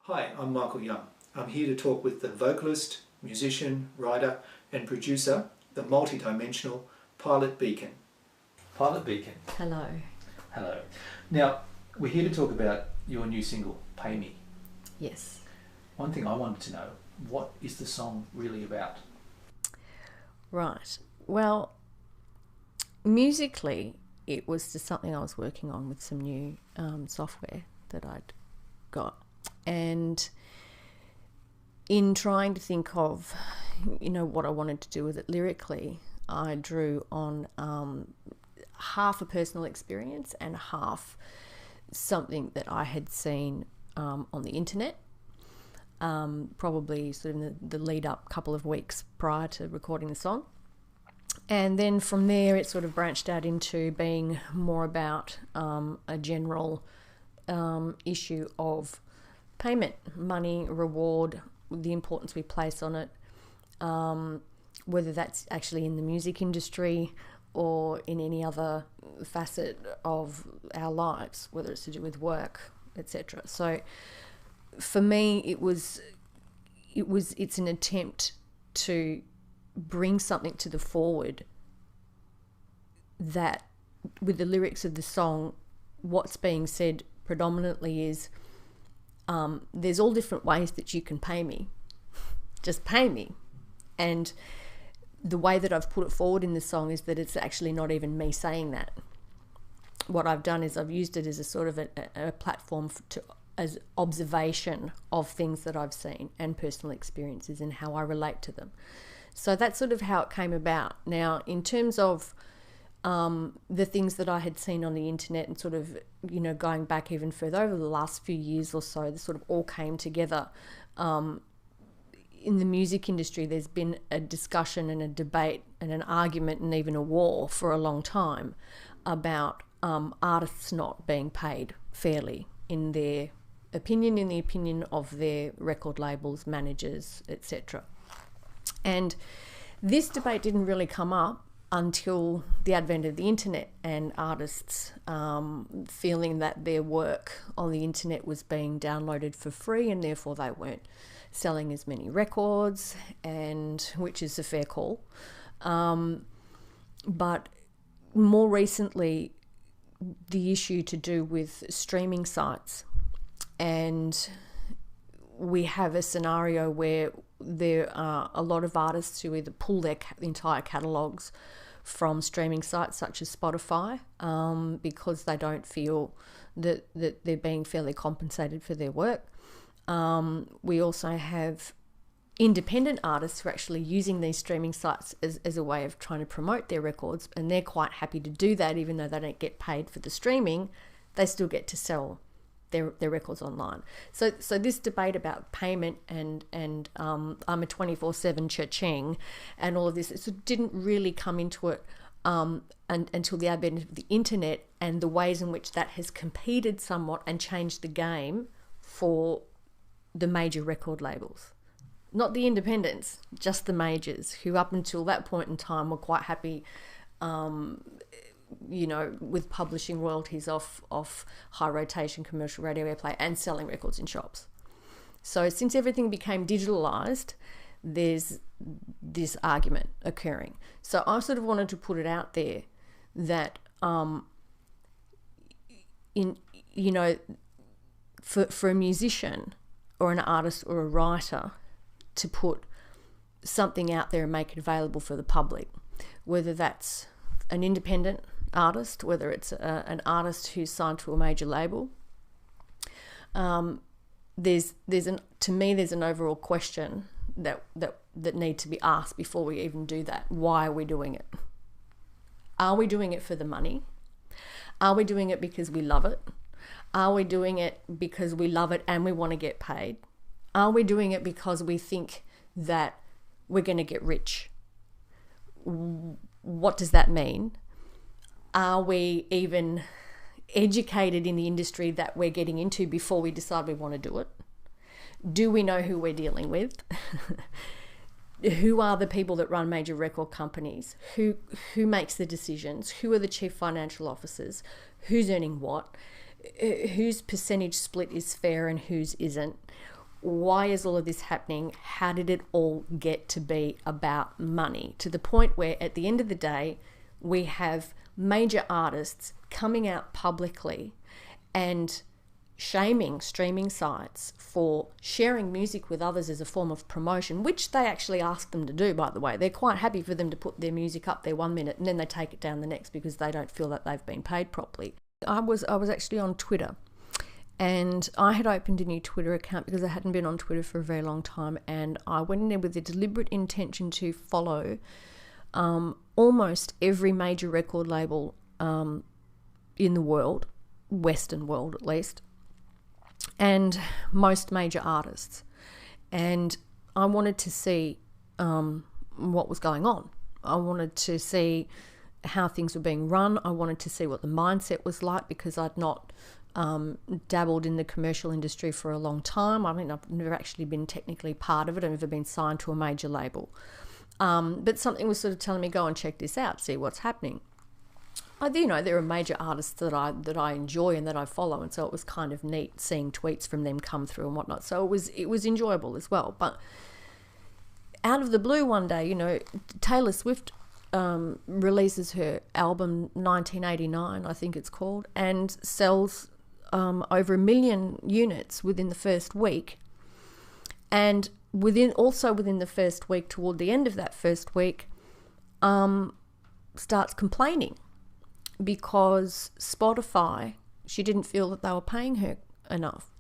Hi, I'm Michael Young. I'm here to talk with the vocalist, musician, writer and producer, the multi-dimensional Pilot Beacon. Pilot Beacon. Hello. Hello. Now, we're here to talk about your new single, Pay Me. Yes. One thing I wanted to know, what is the song really about? Right. Well, musically, it was just something I was working on with some new software that I'd got. And in trying to think of, what I wanted to do with it lyrically, I drew on half a personal experience and half something that I had seen on the internet, probably sort of in the lead up couple of weeks prior to recording the song. And then from there, it sort of branched out into being more about a general issue of payment, money, reward, the importance we place on it, whether that's actually in the music industry or in any other facet of our lives, whether it's to do with work, etc. So for me, it's an attempt to bring something to the forward that, with the lyrics of the song, what's being said predominantly is there's all different ways that you can pay me. Just pay me. And the way that I've put it forward in the song is that it's actually not even me saying that. What I've done is I've used it as a sort of a platform as observation of things that I've seen and personal experiences and how I relate to them. So that's sort of how it came about. Now, in terms of the things that I had seen on the internet and sort of, going back even further over the last few years or so, this sort of all came together. In the music industry, there's been a discussion and a debate and an argument and even a war for a long time about artists not being paid fairly in their opinion, in the opinion of their record labels, managers, etc. And this debate didn't really come up until the advent of the internet and artists feeling that their work on the internet was being downloaded for free and therefore they weren't selling as many records, and which is a fair call. But more recently, the issue to do with streaming sites, and we have a scenario where there are a lot of artists who either pull their entire catalogues from streaming sites such as Spotify because they don't feel that they're being fairly compensated for their work. We also have independent artists who are actually using these streaming sites as a way of trying to promote their records, and they're quite happy to do that. Even though they don't get paid for the streaming, they still get to sell their records online. So this debate about payment and I'm a 24/7 cha-ching and all of this, it didn't really come into it until the advent of the internet and the ways in which that has competed somewhat and changed the game for the major record labels. Not the independents, just the majors, who up until that point in time were quite happy with publishing royalties off high rotation commercial radio airplay and selling records in shops. So since everything became digitalized, there's this argument occurring. So I sort of wanted to put it out there that for a musician or an artist or a writer to put something out there and make it available for the public, whether that's an independent artist, whether it's an artist who's signed to a major label, there's an overall question that needs to be asked before we even do that. Why are we doing it? Are we doing it for the money? Are we doing it because we love it? Are we doing it because we love it and we want to get paid? Are we doing it because we think that we're going to get rich? What does that mean? Are we even educated in the industry that we're getting into before we decide we want to do it? Do we know who we're dealing with? Who are the people that run major record companies? Who makes the decisions? Who are the chief financial officers? Who's earning what? Whose percentage split is fair and whose isn't? why is all of this happening? How did it all get to be about money? To the point where at the end of the day, we have major artists coming out publicly and shaming streaming sites for sharing music with others as a form of promotion, which they actually ask them to do, by the way. They're quite happy for them to put their music up there 1 minute and then they take it down the next because they don't feel that they've been paid properly. I was actually on Twitter, and I had opened a new Twitter account because I hadn't been on Twitter for a very long time, and I went in there with a deliberate intention to follow almost every major record label in the world, Western world at least, and most major artists. And I wanted to see what was going on. I wanted to see how things were being run. I wanted to see what the mindset was like, because I'd not dabbled in the commercial industry for a long time. I mean, I've never actually been technically part of it. I've never been signed to a major label. But something was sort of telling me, go and check this out, see what's happening. There are major artists that I enjoy and that I follow, and so it was kind of neat seeing tweets from them come through and whatnot. So it was enjoyable as well. But out of the blue one day, Taylor Swift releases her album 1989, I think it's called, and sells over 1 million units within the first week. And within the first week, toward the end of that first week, starts complaining because Spotify, she didn't feel that they were paying her enough.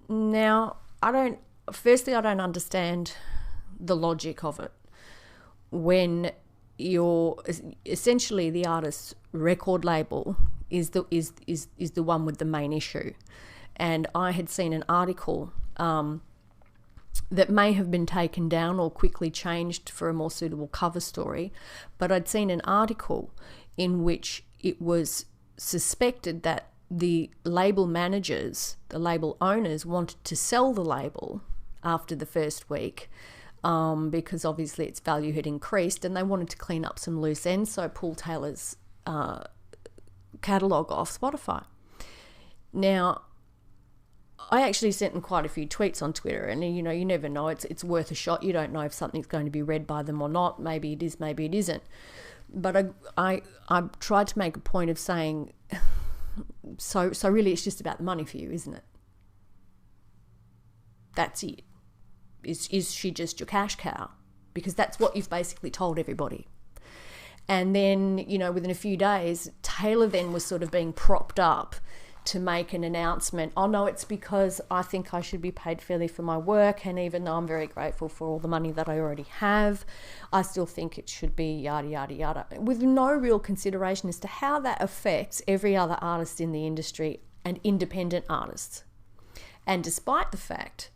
Now, I don't understand the logic of it when you're essentially the artist's record label is the one with the main issue. And I had seen an article that may have been taken down or quickly changed for a more suitable cover story, but I'd seen an article in which it was suspected that the label managers, the label owners, wanted to sell the label after the first week because obviously its value had increased, and they wanted to clean up some loose ends, so pull Taylor's catalogue off Spotify. Now, I actually sent them quite a few tweets on Twitter, and you never know, it's worth a shot. You don't know if something's going to be read by them or not. Maybe it is, maybe it isn't. But I tried to make a point of saying, so really it's just about the money for you, isn't it? That's it. Is she just your cash cow? Because that's what you've basically told everybody. And then, within a few days, Taylor then was sort of being propped up to make an announcement. Oh no, it's because I think I should be paid fairly for my work, and even though I'm very grateful for all the money that I already have, I still think it should be yada yada yada, with no real consideration as to how that affects every other artist in the industry and independent artists. And despite the fact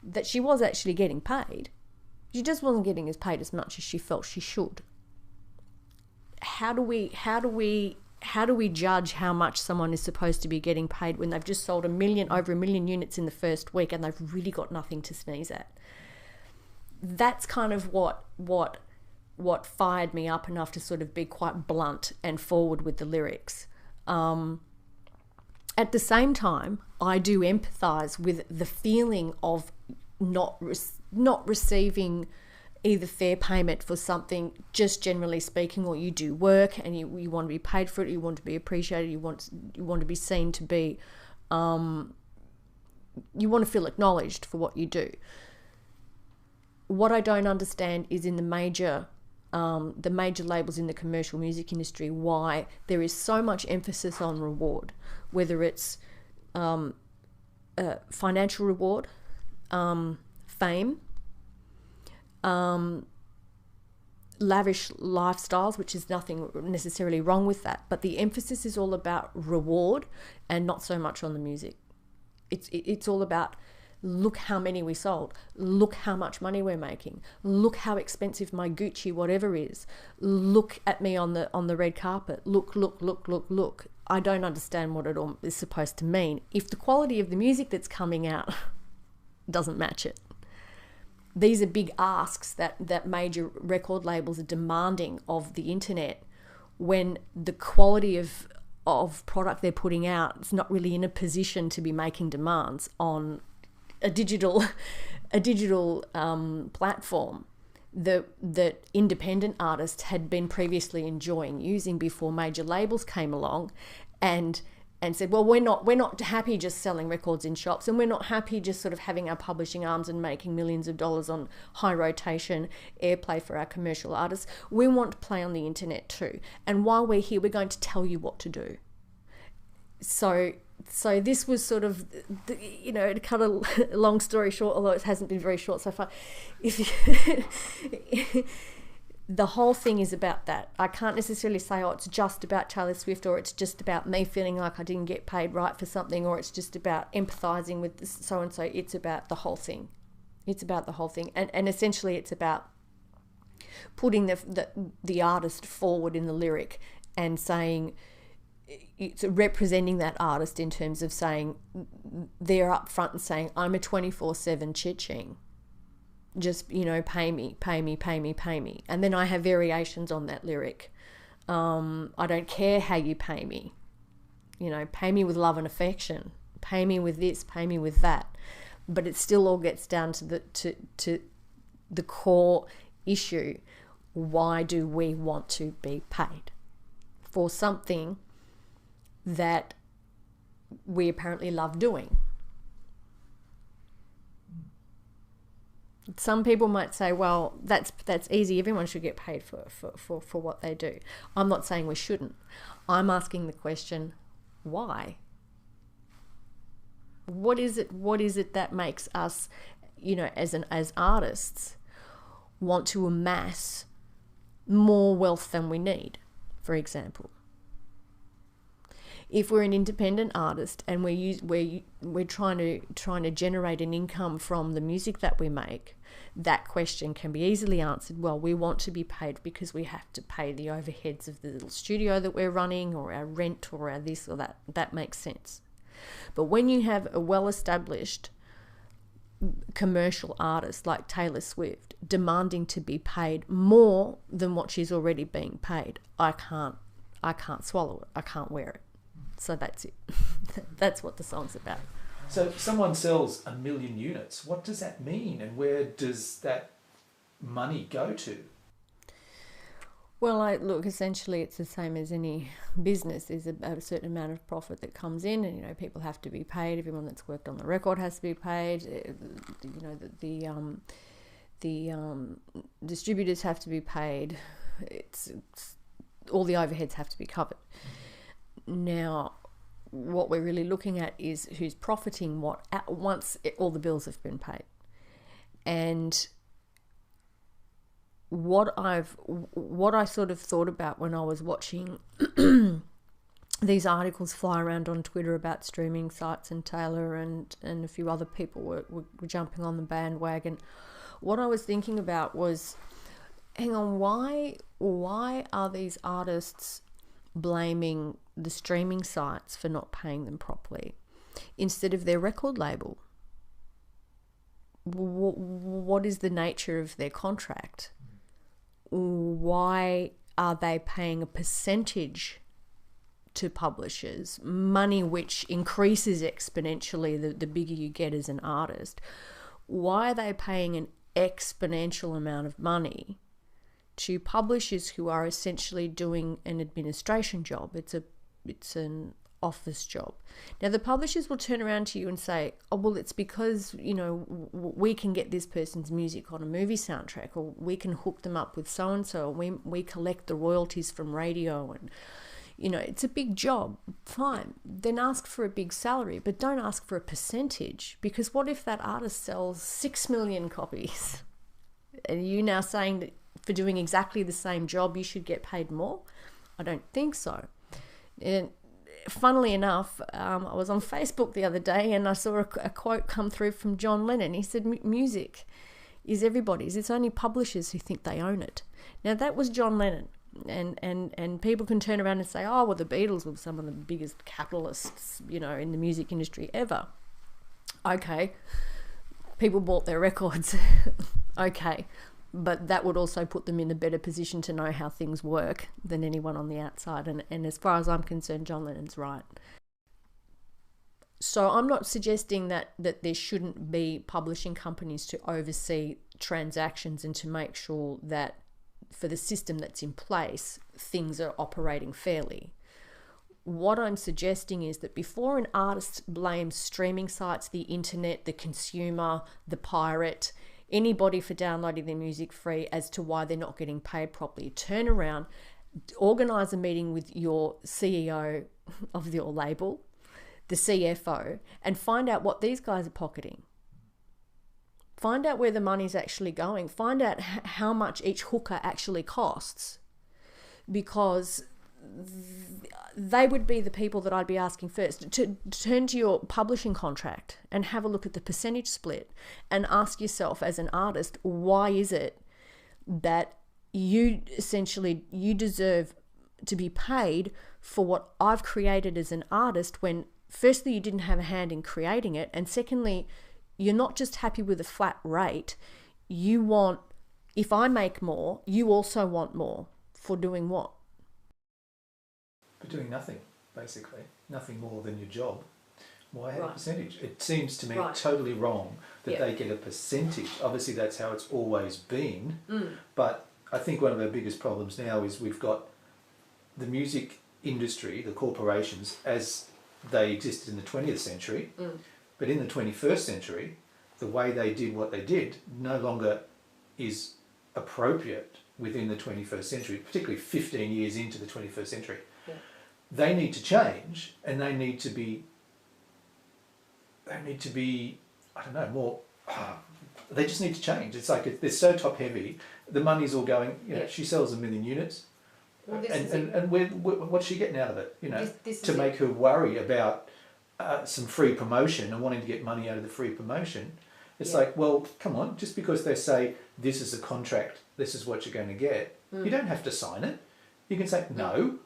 that she was actually getting paid, she just wasn't getting as paid as much as she felt she should. How do we judge how much someone is supposed to be getting paid when they've just sold over 1 million units in the first week and they've really got nothing to sneeze at? That's kind of what fired me up enough to sort of be quite blunt and forward with the lyrics. At the same time, I do empathise with the feeling of not receiving either fair payment for something, just generally speaking, or you do work and you want to be paid for it, you want to be appreciated, you want to be seen to be, you want to feel acknowledged for what you do. What I don't understand is in the major labels in the commercial music industry, why there is so much emphasis on reward, whether it's financial reward, fame, lavish lifestyles, which is nothing necessarily wrong with that, but the emphasis is all about reward and not so much on the music. It's all about, look how many we sold, look how much money we're making, look how expensive my Gucci whatever is, look at me on the red carpet, look. I don't understand what it all is supposed to mean if the quality of the music that's coming out doesn't match it. These are big asks that major record labels are demanding of the internet, when the quality of product they're putting out is not really in a position to be making demands on a digital platform that independent artists had been previously enjoying using before major labels came along and said, well, we're not happy just selling records in shops, and we're not happy just sort of having our publishing arms and making millions of dollars on high rotation airplay for our commercial artists. We want to play on the internet too. And while we're here, we're going to tell you what to do. So this was sort of, to cut a long story short, although it hasn't been very short so far, the whole thing is about that. I can't necessarily say, it's just about Taylor Swift, or it's just about me feeling like I didn't get paid right for something, or it's just about empathizing with so-and-so. It's about the whole thing. It's about the whole thing. And essentially it's about putting the artist forward in the lyric and saying, it's representing that artist in terms of saying, they're up front and saying, I'm a 24/7 cha-ching. Just, pay me. And then I have variations on that lyric. I don't care how you pay me. Pay me with love and affection. Pay me with this, pay me with that. But it still all gets down to the core issue. Why do we want to be paid for something that we apparently love doing? Some people might say, well, that's easy. Everyone should get paid for what they do. I'm not saying we shouldn't. I'm asking the question, why? What is it that makes us, as artists, want to amass more wealth than we need, for example? If we're an independent artist and we're trying to generate an income from the music that we make, that question can be easily answered. Well, we want to be paid because we have to pay the overheads of the little studio that we're running, or our rent, or our this or that. That makes sense. But when you have a well-established commercial artist like Taylor Swift demanding to be paid more than what she's already being paid, I can't swallow it. I can't wear it. So that's it. That's what the song's about. So someone sells 1 million units. What does that mean, and where does that money go to? Well, look, essentially it's the same as any business. There's a certain amount of profit that comes in, and people have to be paid. Everyone that's worked on the record has to be paid. The distributors have to be paid. It's all the overheads have to be covered. Now, what we're really looking at is who's profiting what once all the bills have been paid. And what I sort of thought about when I was watching these articles fly around on Twitter about streaming sites, and Taylor and a few other people were jumping on the bandwagon, what I was thinking about was, hang on, why are these artists blaming the streaming sites for not paying them properly instead of their record label? What is the nature of their contract? Why are they paying a percentage to publishers, money which increases exponentially the bigger you get as an artist? Why are they paying an exponential amount of money to publishers who are essentially doing an administration job? It's an office job. Now, the publishers will turn around to you and say, oh, well, it's because, we can get this person's music on a movie soundtrack, or we can hook them up with so-and-so, or we collect the royalties from radio, and, it's a big job. Fine. Then ask for a big salary, but don't ask for a percentage, because what if that artist sells 6 million copies? And you now saying that for doing exactly the same job, you should get paid more? I don't think so. And funnily enough, I was on Facebook the other day and I saw a quote come through from John Lennon. He said, music is everybody's. It's only publishers who think they own it. Now, that was John Lennon. And people can turn around and say, oh, well, the Beatles were some of the biggest capitalists, in the music industry ever. Okay. People bought their records. Okay. But that would also put them in a better position to know how things work than anyone on the outside. And as far as I'm concerned, John Lennon's right. So I'm not suggesting that there shouldn't be publishing companies to oversee transactions and to make sure that for the system that's in place, things are operating fairly. What I'm suggesting is that before an artist blames streaming sites, the internet, the consumer, the pirate, anybody for downloading their music free as to why they're not getting paid properly, turn around, organise a meeting with your CEO of your label, the CFO, and find out what these guys are pocketing. Find out where the money's actually going. Find out how much each hooker actually costs, because they would be the people that I'd be asking first to turn to your publishing contract and have a look at the percentage split and ask yourself as an artist, why is it that you deserve to be paid for what I've created as an artist, when firstly, you didn't have a hand in creating it, and secondly, you're not just happy with a flat rate. You want, if I make more, you also want more. For doing what? For doing nothing, basically. Nothing more than your job. Why have a Right. percentage? It seems to me Right. totally wrong that Yeah. they get a percentage. Obviously, that's how it's always been. But I think one of our biggest problems now is we've got the music industry, the corporations, as they existed in the 20th century, but in the 21st century, the way they did what they did no longer is appropriate within the 21st century, particularly 15 years into the 21st century. Yeah. They need to change, and they need to be, I don't know, more, they just need to change. It's like they're so top heavy, the money's all going, Yeah. she sells 1 million units, Well, this is and what's she getting out of it? This To is make her worry about some free promotion and wanting to get money out of the free promotion. It's Yeah. like, well, come on, just because they say this is a contract, this is what you're going to get, you don't have to sign it. You can say no.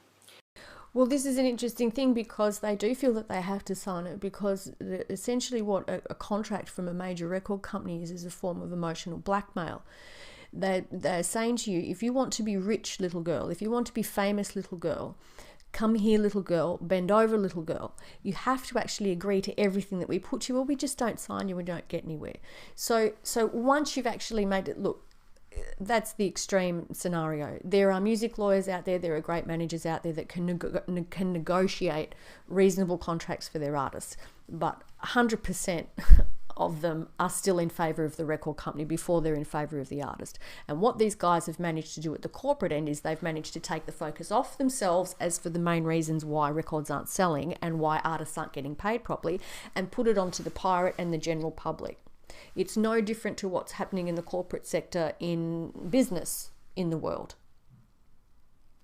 Well, this is an interesting thing, because they do feel that they have to sign it, because essentially what a contract from a major record company is a form of emotional blackmail. They're saying to you, if you want to be rich, little girl, if you want to be famous, little girl, come here, little girl, bend over, little girl. You have to actually agree to everything that we put you, or we just don't sign you and don't get anywhere. So once you've actually made it, look, that's the extreme scenario. There are music lawyers out there, there are great managers out there that can negotiate reasonable contracts for their artists, but 100% of them are still in favour of the record company before they're in favour of the artist. And what these guys have managed to do at the corporate end is they've managed to take the focus off themselves as for the main reasons why records aren't selling and why artists aren't getting paid properly, and put it onto the pirate and the general public. It's no different to what's happening in the corporate sector in business in the world.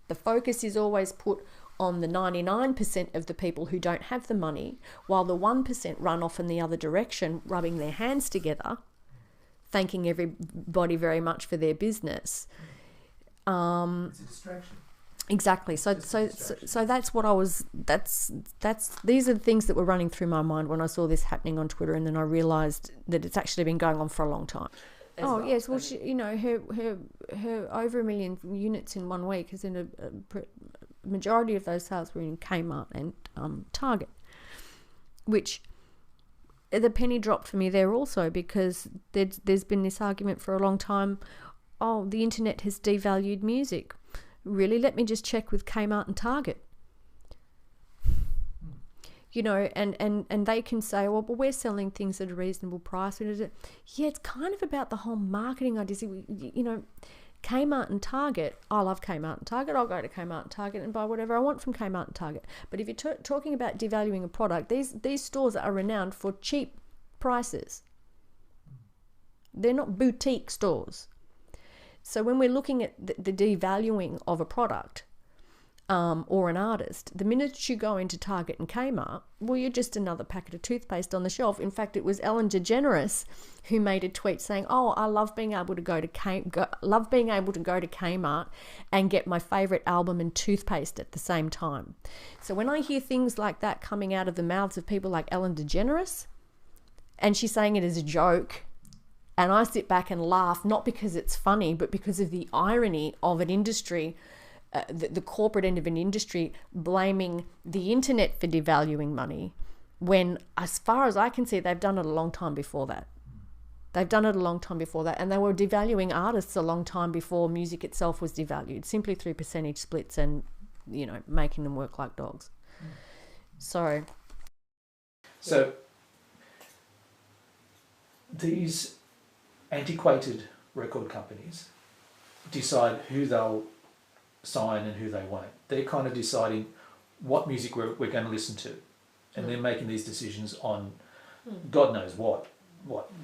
The focus is always put on the 99% of the people who don't have the money, while the 1% run off in the other direction, rubbing their hands together, thanking everybody very much for their business. It's a distraction. Exactly. So that's what I was. These are the things that were running through my mind when I saw this happening on Twitter, and then I realised that it's actually been going on for a long time. Yes. Well, she, her over 1 million units in 1 week is in a majority of those sales were in Kmart and Target, which the penny dropped for me there also, because there's been this argument for a long time. Oh, the internet has devalued music. Really? Let me just check with Kmart and Target. And they can say, well, but we're selling things at a reasonable price. Yeah, it's kind of about the whole marketing idea. Kmart and Target, I love Kmart and Target. I'll go to Kmart and Target and buy whatever I want from Kmart and Target. But if you're talking about devaluing a product, these stores are renowned for cheap prices. They're not boutique stores. So when we're looking at the devaluing of a product or an artist, the minute you go into Target and Kmart, well, you're just another packet of toothpaste on the shelf. In fact, it was Ellen DeGeneres who made a tweet saying, "Oh, I love being able to go to Kmart and get my favorite album and toothpaste at the same time." So when I hear things like that coming out of the mouths of people like Ellen DeGeneres, and she's saying it as a joke, and I sit back and laugh, not because it's funny, but because of the irony of an industry, the corporate end of an industry, blaming the internet for devaluing money, when, as far as I can see, they've done it a long time before that. They've done it a long time before that, and they were devaluing artists a long time before music itself was devalued, simply through percentage splits and, you know, making them work like dogs. So these antiquated record companies decide who they'll sign and who they won't. They're kind of deciding what music we're going to listen to, and they're making these decisions on God knows what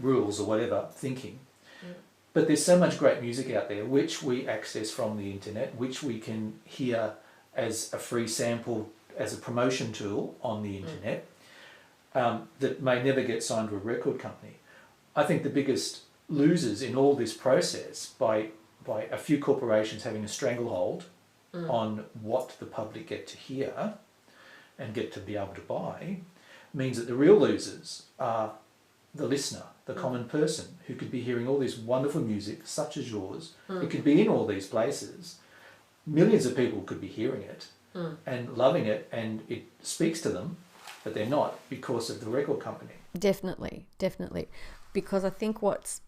rules or whatever thinking. But there's so much great music out there which we access from the internet, which we can hear as a free sample, as a promotion tool on the internet, that may never get signed to a record company. I think the biggest losers in all this process, by a few corporations having a stranglehold on what the public get to hear and get to be able to buy, means that the real losers are the listener, the common person, who could be hearing all this wonderful music such as yours. It could be in all these places. Millions of people could be hearing it and loving it, and it speaks to them, but they're not, because of the record company. Definitely. Because I think what's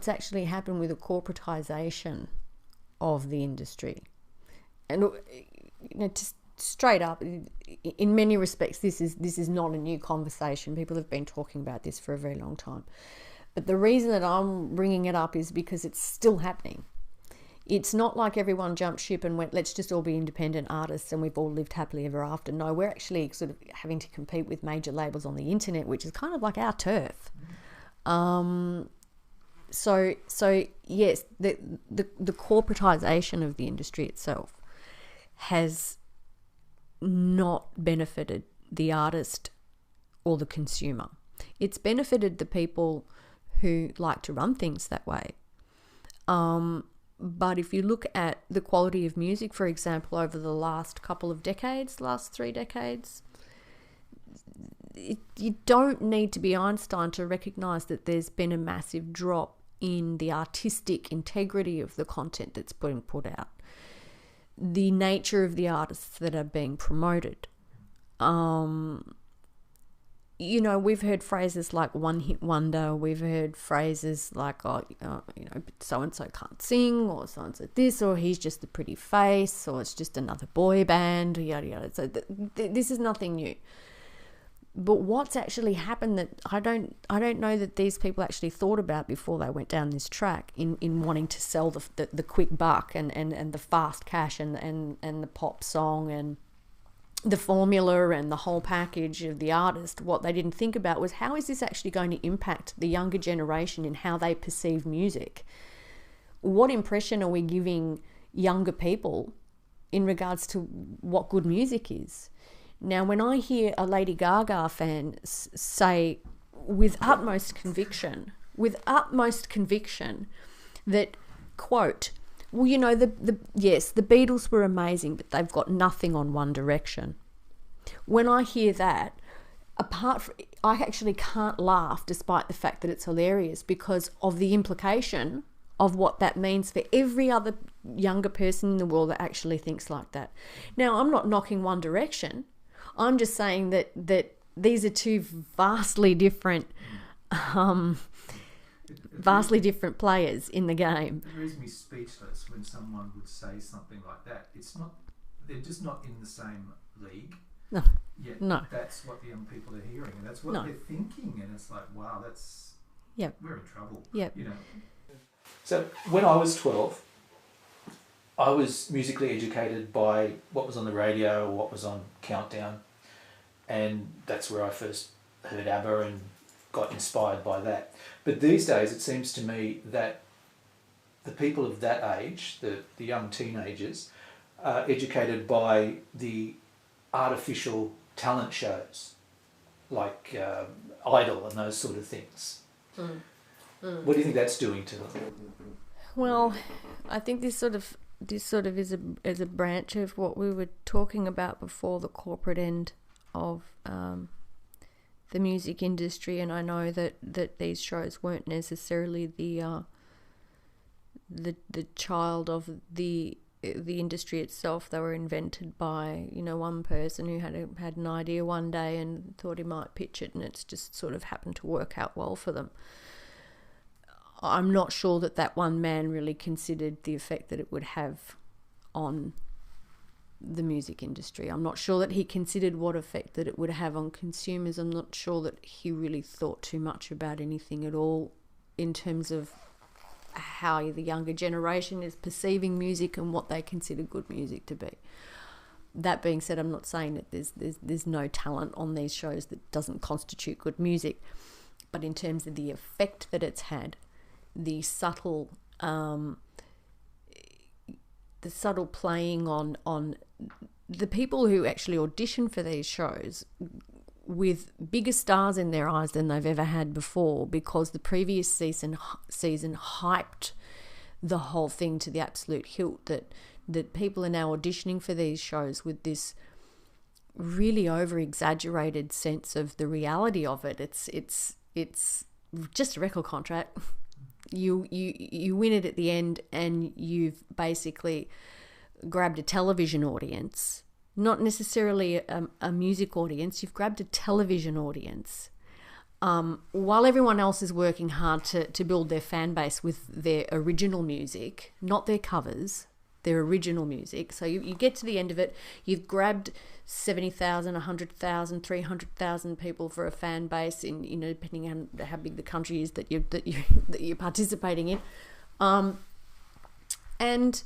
actually happened with the corporatization of the industry, and, you know, just straight up, in many respects, this is not a new conversation. People have been talking about this for a very long time. But the reason that I'm bringing it up is because it's still happening. It's not like everyone jumped ship and went, let's just all be independent artists and we've all lived happily ever after. No, we're actually sort of having to compete with major labels on the internet, which is kind of like our turf. So yes, the corporatization of the industry itself has not benefited the artist or the consumer. It's benefited the people who like to run things that way. But if you look at the quality of music, for example, over the last couple of decades, last 3 decades, you don't need to be Einstein to recognize that there's been a massive drop in the artistic integrity of the content that's being put out, the nature of the artists that are being promoted. You know, we've heard phrases like one-hit wonder. We've heard phrases like, so-and-so can't sing, or so-and-so this, or he's just a pretty face, or it's just another boy band, yada, yada. So this is nothing new. But what's actually happened that I don't know that these people actually thought about before they went down this track in wanting to sell the quick buck and the fast cash and the pop song and the formula and the whole package of the artist. What they didn't think about was, how is this actually going to impact the younger generation in how they perceive music? What impression are we giving younger people in regards to what good music is? Now, when I hear a Lady Gaga fan say with utmost conviction that, quote, well, you know, yes, the Beatles were amazing, but they've got nothing on One Direction. When I hear that, I actually can't laugh, despite the fact that it's hilarious, because of the implication of what that means for every other younger person in the world that actually thinks like that. Now, I'm not knocking One Direction. I'm just saying that these are two vastly different players in the game. It leaves me speechless when someone would say something like that. They're just not in the same league. No. Yet No. That's what the young people are hearing, and that's what they're thinking, and it's like, wow, we're in trouble. Yep. You know. So when I was 12, I was musically educated by what was on the radio or what was on Countdown, and that's where I first heard ABBA and got inspired by that. But these days it seems to me that the people of that age, the young teenagers, are educated by the artificial talent shows like Idol and those sort of things. What do you think that's doing to them? Well, I think this sort of is a branch of what we were talking about before, the corporate end of the music industry, and I know that these shows weren't necessarily the child of the the industry itself. They were invented by, one person who had an idea one day and thought he might pitch it, and it's just sort of happened to work out well for them. I'm not sure that one man really considered the effect that it would have on the music industry. I'm not sure that he considered what effect that it would have on consumers. I'm not sure that he really thought too much about anything at all in terms of how the younger generation is perceiving music and what they consider good music to be. That being said, I'm not saying that there's no talent on these shows that doesn't constitute good music, but in terms of the effect that it's had, the subtle playing on the people who actually audition for these shows with bigger stars in their eyes than they've ever had before, because the previous season hyped the whole thing to the absolute hilt, that people are now auditioning for these shows with this really over-exaggerated sense of the reality of it. It's just a record contract. You win it at the end, and you've basically grabbed a television audience, not necessarily a music audience. You've grabbed a television audience, while everyone else is working hard to build their fan base with their original music, not their covers, their original music. So you get to the end of it, you've grabbed 70,000, 100,000, 300,000 people for a fan base in, depending on how big the country is that you're participating in, and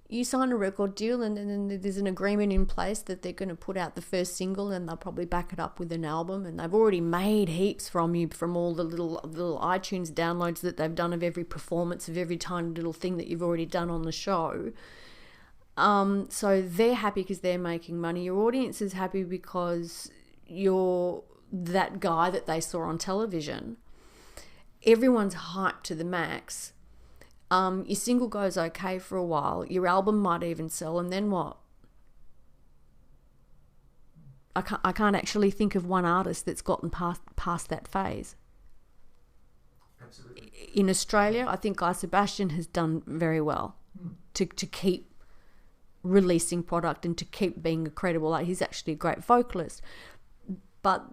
you sign a record deal, and then there's an agreement in place that they're going to put out the first single, and they'll probably back it up with an album, and they've already made heaps from you from all the little iTunes downloads that they've done of every performance, of every tiny little thing that you've already done on the show. So they're happy because they're making money. Your audience is happy because you're that guy that they saw on television. Everyone's hyped to the max. Your single goes okay for a while. Your album might even sell, and then what? I can't actually think of one artist that's gotten past that phase. Absolutely. In Australia, I think Guy Sebastian has done very well to keep releasing product and to keep being a credible. Like, he's actually a great vocalist. But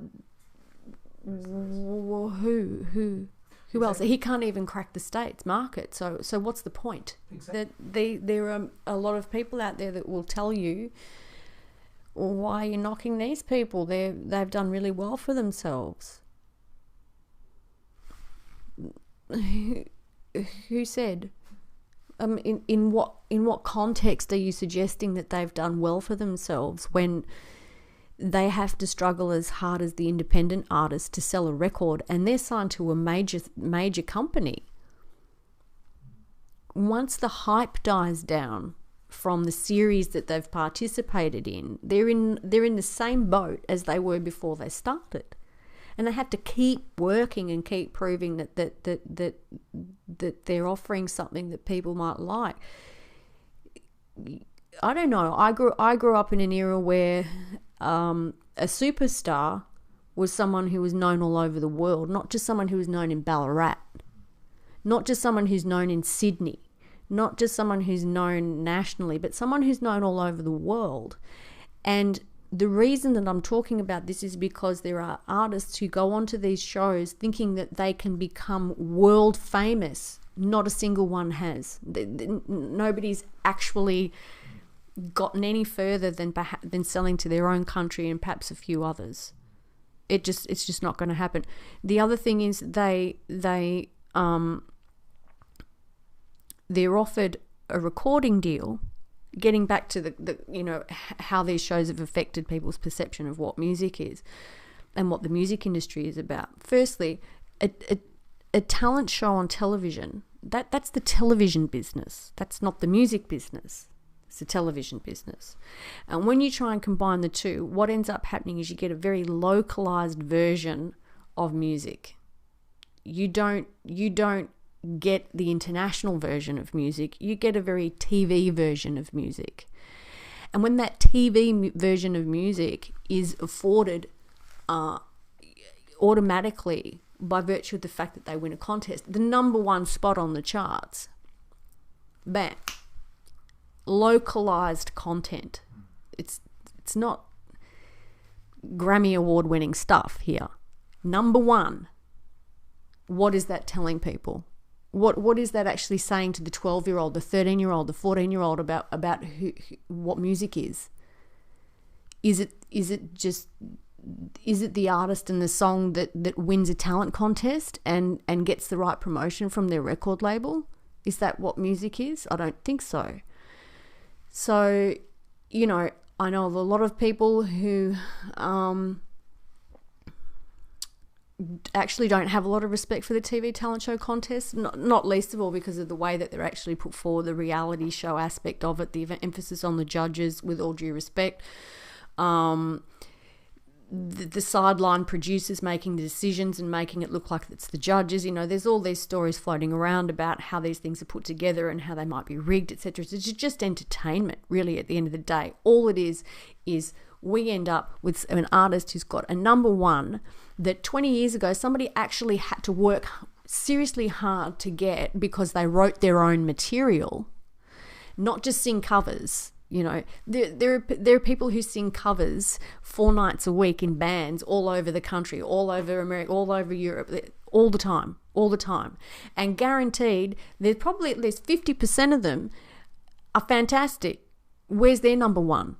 who else? He can't even crack the States market. So what's the point? Exactly. There are a lot of people out there that will tell you, well, why are you knocking these people? They've done really well for themselves. Who said? In what context are you suggesting that they've done well for themselves when they have to struggle as hard as the independent artist to sell a record, and they're signed to a major company? Once the hype dies down from the series that they've participated in, they're in the same boat as they were before they started, and they have to keep working and keep proving that they're offering something that people might like. I don't know. I grew up in an era where a superstar was someone who was known all over the world, not just someone who was known in Ballarat, not just someone who's known in Sydney, not just someone who's known nationally, but someone who's known all over the world. And the reason that I'm talking about this is because there are artists who go onto these shows thinking that they can become world famous. Not a single one has. Nobody's actually gotten any further than selling to their own country and perhaps a few others. It's just not going to happen. The other thing is they're offered a recording deal. Getting back to the how these shows have affected people's perception of what music is and what the music industry is about. Firstly, a talent show on television, that's the television business. That's not the music business. It's the television business. And when you try and combine the two, what ends up happening is you get a very localized version of music. You don't get the international version of music. You get a very TV version of music. And when that TV version of music is afforded automatically by virtue of the fact that they win a contest, the number one spot on the charts, bam, localized content. It's not Grammy award winning stuff here. Number one, what is that telling people? What is that actually saying to the 12-year-old, the 13-year-old, the 14-year-old about what music is? Is it the artist and the song that wins a talent contest and gets the right promotion from their record label? Is that what music is? I don't think so. So, you know, I know a lot of people who actually don't have a lot of respect for the TV talent show contest, not least of all because of the way that they're actually put forward, the reality show aspect of it, the emphasis on the judges, with all due respect. The sideline producers making the decisions and making it look like it's the judges. You know, there's all these stories floating around about how these things are put together and how they might be rigged, etc. It's just entertainment, really, at the end of the day. All it is we end up with an artist who's got a number one that 20 years ago somebody actually had to work seriously hard to get because they wrote their own material, not just sing covers. You know, there are people who sing covers 4 nights a week in bands all over the country, all over America, all over Europe, all the time. And guaranteed, there's probably at least 50% of them are fantastic. Where's their number one?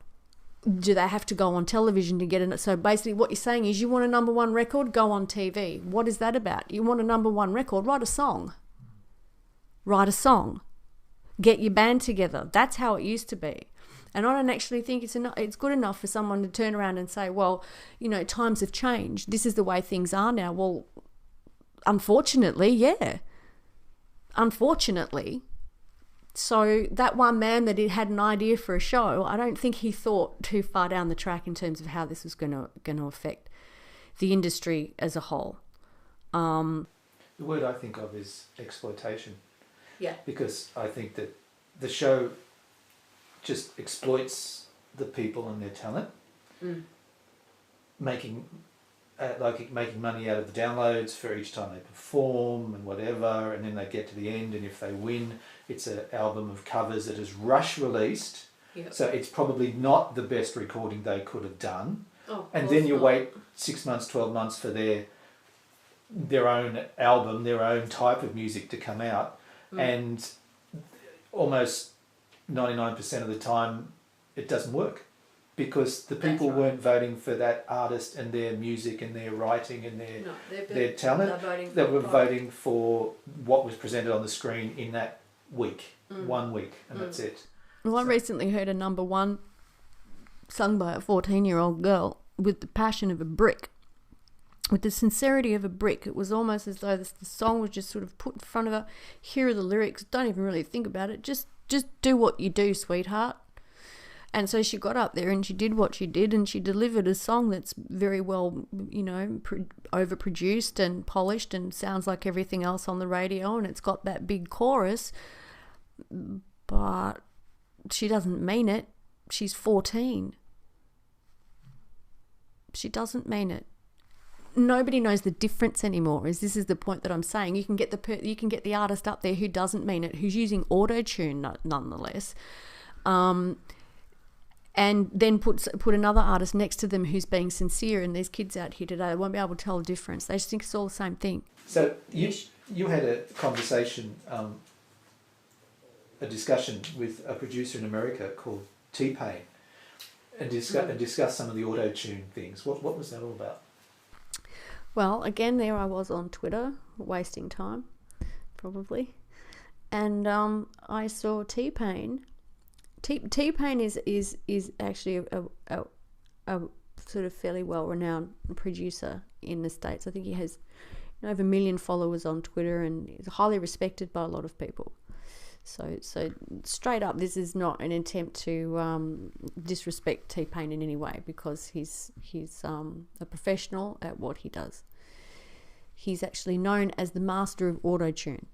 Do they have to go on television to get it? So basically what you're saying is you want a number one record, go on TV. What is that about? You want a number one record, write a song. Get your band together. That's how it used to be. And I don't actually think it's good enough for someone to turn around and say, well, you know, times have changed. This is the way things are now. Well, unfortunately, yeah. Unfortunately. So that one man that had an idea for a show, I don't think he thought too far down the track in terms of how this was going to affect the industry as a whole. The word I think of is exploitation. Yeah. Because I think that the show just exploits the people and their talent, making money out of the downloads for each time they perform and whatever, and then they get to the end, and if they win, it's an album of covers that is rush released. Yep. So it's probably not the best recording they could have done. And then you wait 6 months, 12 months for their own album, their own type of music to come out, and almost 99% of the time it doesn't work because the people weren't voting for that artist and their music and their writing and their talent. They were voting for what was presented on the screen in that week, 1 week, and that's it. Well, I recently heard a number one sung by a 14-year-old girl with the passion of a brick, with the sincerity of a brick. It was almost as though the song was just sort of put in front of her. Here are the lyrics. Don't even really think about it. Just do what you do, sweetheart. And so she got up there and she did what she did, and she delivered a song that's very well, you know, overproduced and polished and sounds like everything else on the radio, and it's got that big chorus, but she doesn't mean it. She's 14. She doesn't mean it. Nobody knows the difference anymore. This is the point that I'm saying. You can get the artist up there who doesn't mean it, who's using auto-tune nonetheless, and then put another artist next to them who's being sincere. And there's kids out here today that won't be able to tell the difference. They just think it's all the same thing. So you had a conversation, a discussion with a producer in America called T-Pain, and discussed some of the auto-tune things. What was that all about? Well, again, there I was on Twitter, wasting time, probably, and I saw T-Pain. T-Pain is actually a sort of fairly well-renowned producer in the States. I think he has over 1 million followers on Twitter and is highly respected by a lot of people. So straight up, this is not an attempt to disrespect T-Pain in any way, because he's a professional at what he does. He's actually known as the master of auto-tune,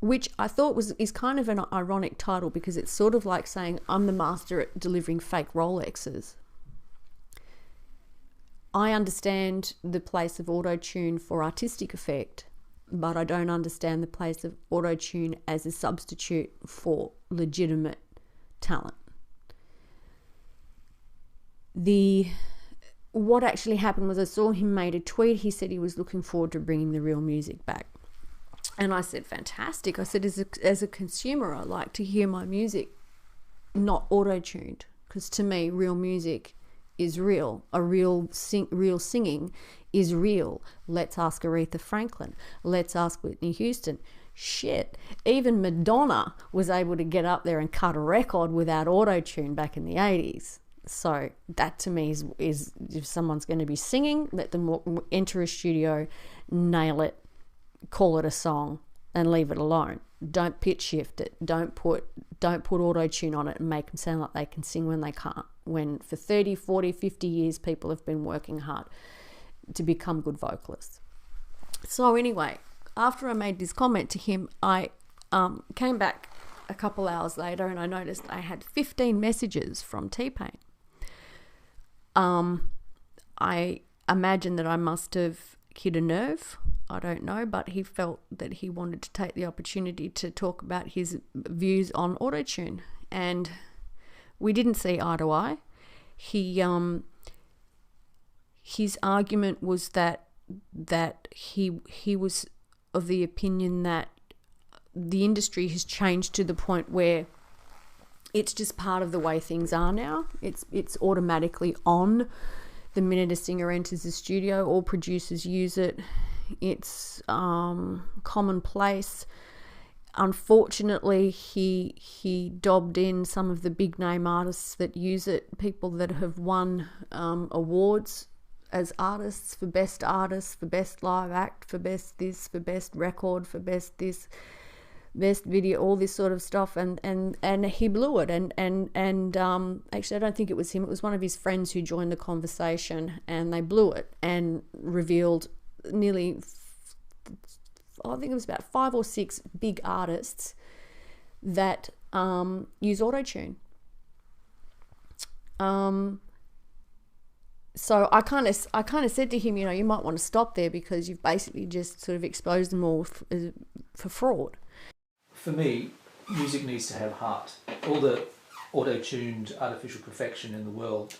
which I thought is kind of an ironic title, because it's sort of like saying I'm the master at delivering fake Rolexes. I understand the place of auto-tune for artistic effect, but I don't understand the place of auto-tune as a substitute for legitimate talent. What actually happened was I saw him made a tweet. He said he was looking forward to bringing the real music back. And I said, fantastic. I said, as a consumer, I like to hear my music not auto-tuned, because to me, real music is real. Real singing is real. Let's ask Aretha Franklin. Let's ask Whitney Houston. Shit, even Madonna was able to get up there and cut a record without auto-tune back in the 80s. So that to me is if someone's going to be singing, let them enter a studio, nail it, call it a song, and leave it alone. Don't pitch shift it. Don't put auto-tune on it and make them sound like they can sing when they can't. When for 30, 40, 50 years people have been working hard to become good vocalists. So anyway, after I made this comment to him, I came back a couple hours later and I noticed I had 15 messages from T-Pain. I imagine that I must have hit a nerve. I don't know, but he felt that he wanted to take the opportunity to talk about his views on autotune, and we didn't see eye to eye. His argument was that he was of the opinion that the industry has changed to the point where it's just part of the way things are now. It's automatically on the minute a singer enters the studio. All producers use it. It's commonplace. Unfortunately, he dobbed in some of the big name artists that use it, people that have won awards as artists, for best live act, for best this, for best record, for best this, best video, all this sort of stuff, and he blew it. And actually, I don't think it was him. It was one of his friends who joined the conversation, and they blew it and revealed nearly, I think it was about 5 or 6 big artists that use autotune. So I kind of said to him, you might want to stop there, because you've basically just sort of exposed them all for fraud. For me, music needs to have heart. All the auto-tuned artificial perfection in the world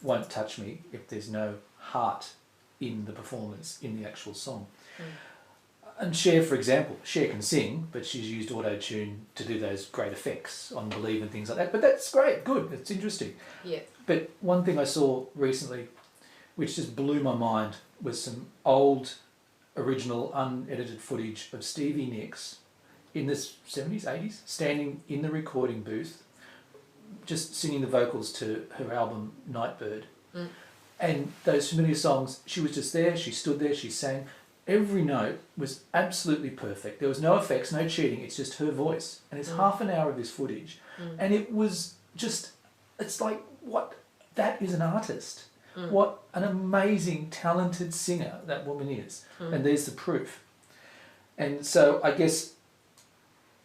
won't touch me if there's no heart in the performance, in the actual song. And Cher, for example, Cher can sing, but she's used auto-tune to do those great effects on Believe and things like that. But that's great, good, it's interesting. Yeah. But one thing I saw recently, which just blew my mind, was some old, original, unedited footage of Stevie Nicks in the 70s, 80s, standing in the recording booth, just singing the vocals to her album Nightbird. And those familiar songs, she was just there, she stood there, she sang. Every note was absolutely perfect. There was no effects, no cheating, it's just her voice. And it's half an hour of this footage. And it was just, it's like, what? That is an artist. What an amazing, talented singer that woman is. And there's the proof. And so I guess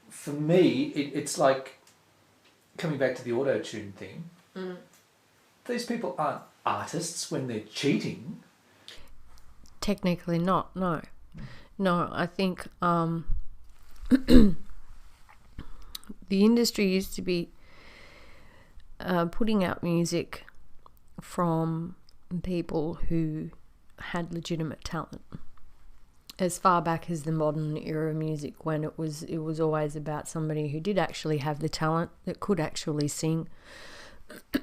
for me, it's like, coming back to the auto-tune thing, these people aren't artists when they're cheating. Technically not, no. No, I think the industry used to be putting out music from people who had legitimate talent. As far back as the modern era music, when it was always about somebody who did actually have the talent, that could actually sing.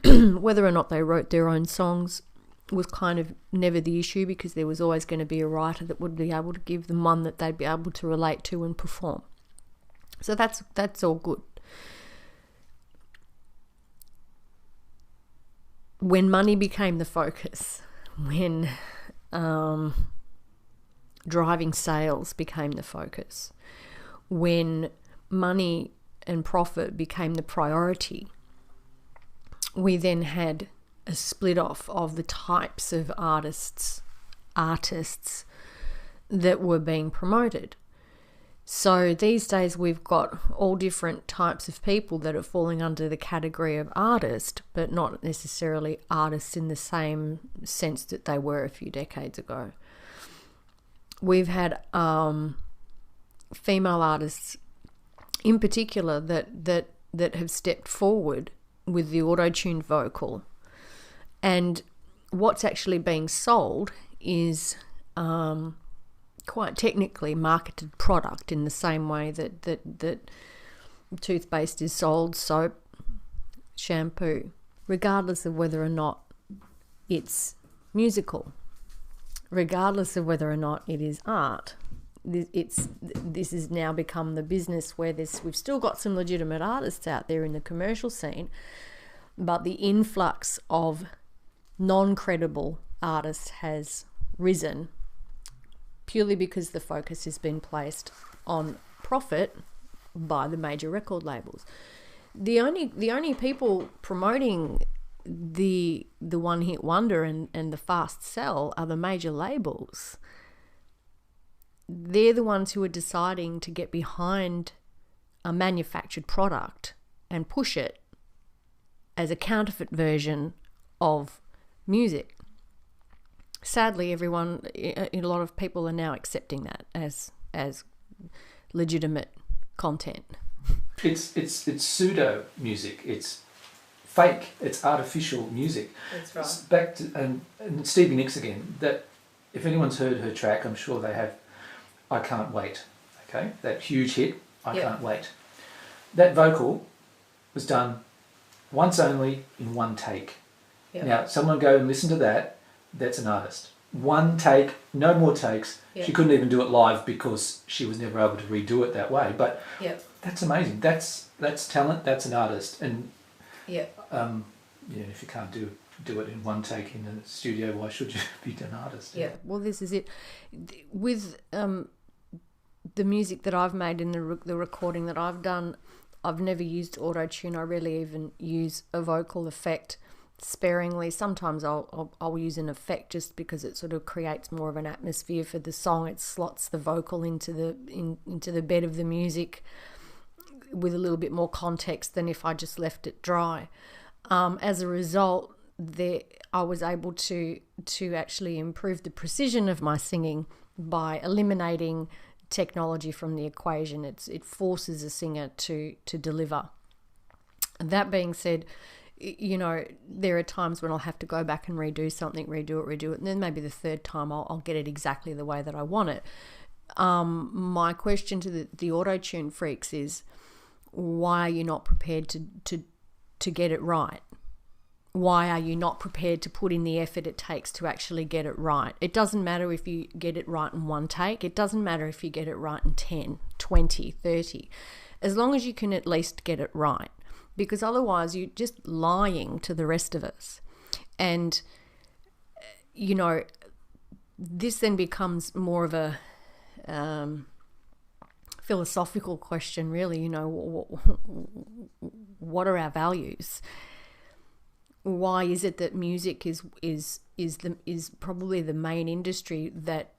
Whether or not they wrote their own songs was kind of never the issue, because there was always going to be a writer that would be able to give them one that they'd be able to relate to and perform. So that's all good. When money became the focus, when driving sales became the focus, when money and profit became the priority, we then had a split off of the types of artists that were being promoted. So these days we've got all different types of people that are falling under the category of artist, but not necessarily artists in the same sense that they were a few decades ago. We've had female artists in particular that have stepped forward with the auto-tuned vocal, and what's actually being sold is quite technically marketed product, in the same way that toothpaste is sold, soap, shampoo, regardless of whether or not it's musical, regardless of whether or not it is art. This has now become the business where we've still got some legitimate artists out there in the commercial scene, but the influx of non-credible artists has risen purely because the focus has been placed on profit by the major record labels. The only people promoting the one-hit wonder and the fast sell are the major labels. They're the ones who are deciding to get behind a manufactured product and push it as a counterfeit version of music. Sadly, a lot of people are now accepting that as legitimate content. It's pseudo music. It's fake. It's artificial music. That's right. It's back to and Stevie Nicks again. That if anyone's heard her track, I'm sure they have. I Can't Wait. Okay, that huge hit. I Can't Wait. That vocal was done once only in one take. Yep. Now, someone go and listen to that. That's an artist. One take, no more takes. Yep. She couldn't even do it live because she was never able to redo it that way. But that's amazing. That's talent. That's an artist. And if you can't do it in one take in the studio, why should you be an artist? Yeah. Well, this is it. With the music that I've made and the recording that I've done, I've never used auto-tune. I rarely even use a vocal effect, sparingly. Sometimes I'll use an effect just because it sort of creates more of an atmosphere for the song. It slots the vocal into the bed of the music with a little bit more context than if I just left it dry. As a result, I was able to actually improve the precision of my singing by eliminating technology from the equation. It forces a singer to deliver. That being said, there are times when I'll have to go back and redo something, redo it, and then maybe the third time I'll get it exactly the way that I want it. My question to the auto-tune freaks is, why are you not prepared to get it right? Why are you not prepared to put in the effort it takes to actually get it right? It doesn't matter if you get it right in one take. It doesn't matter if you get it right in 10, 20, 30. As long as you can at least get it right. Because otherwise you're just lying to the rest of us. And, this then becomes more of a philosophical question, really. What are our values? Why is it that music is probably the main industry that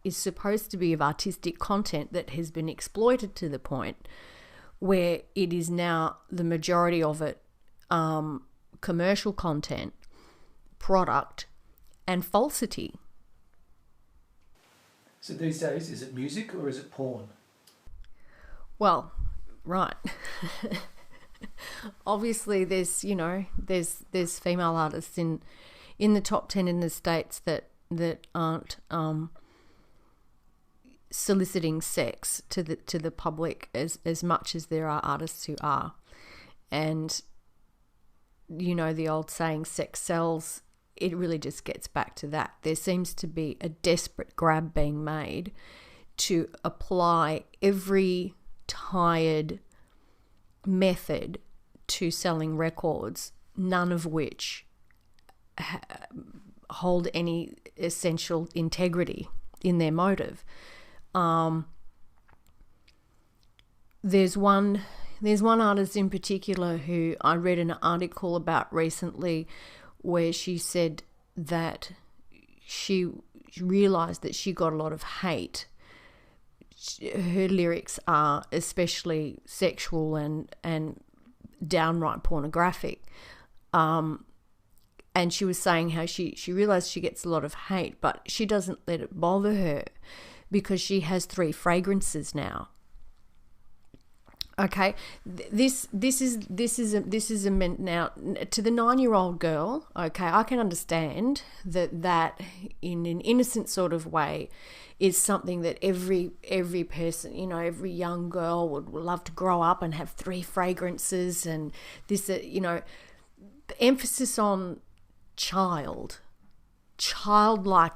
is supposed to be of artistic content that has been exploited to the point where it is now the majority of it commercial content, product, and falsity? So these days, is it music or is it porn? Well, right. Obviously, there's female artists in the top 10 in the States that aren't soliciting sex to the public as much as there are artists who are. And the old saying, sex sells, it really just gets back to that. There seems to be a desperate grab being made to apply every tired method to selling records, none of which hold any essential integrity in their motive. There's one artist in particular who I read an article about recently where she said that she realized that she got a lot of hate. Her lyrics are especially sexual and downright pornographic. And she was saying how she realized she gets a lot of hate, but she doesn't let it bother her because she has 3 fragrances now. Okay, this is a now to the 9-year-old girl. Okay, I can understand that in an innocent sort of way is something that every person, you know, every young girl would love to grow up and have 3 fragrances, and this, you know, the emphasis on childlike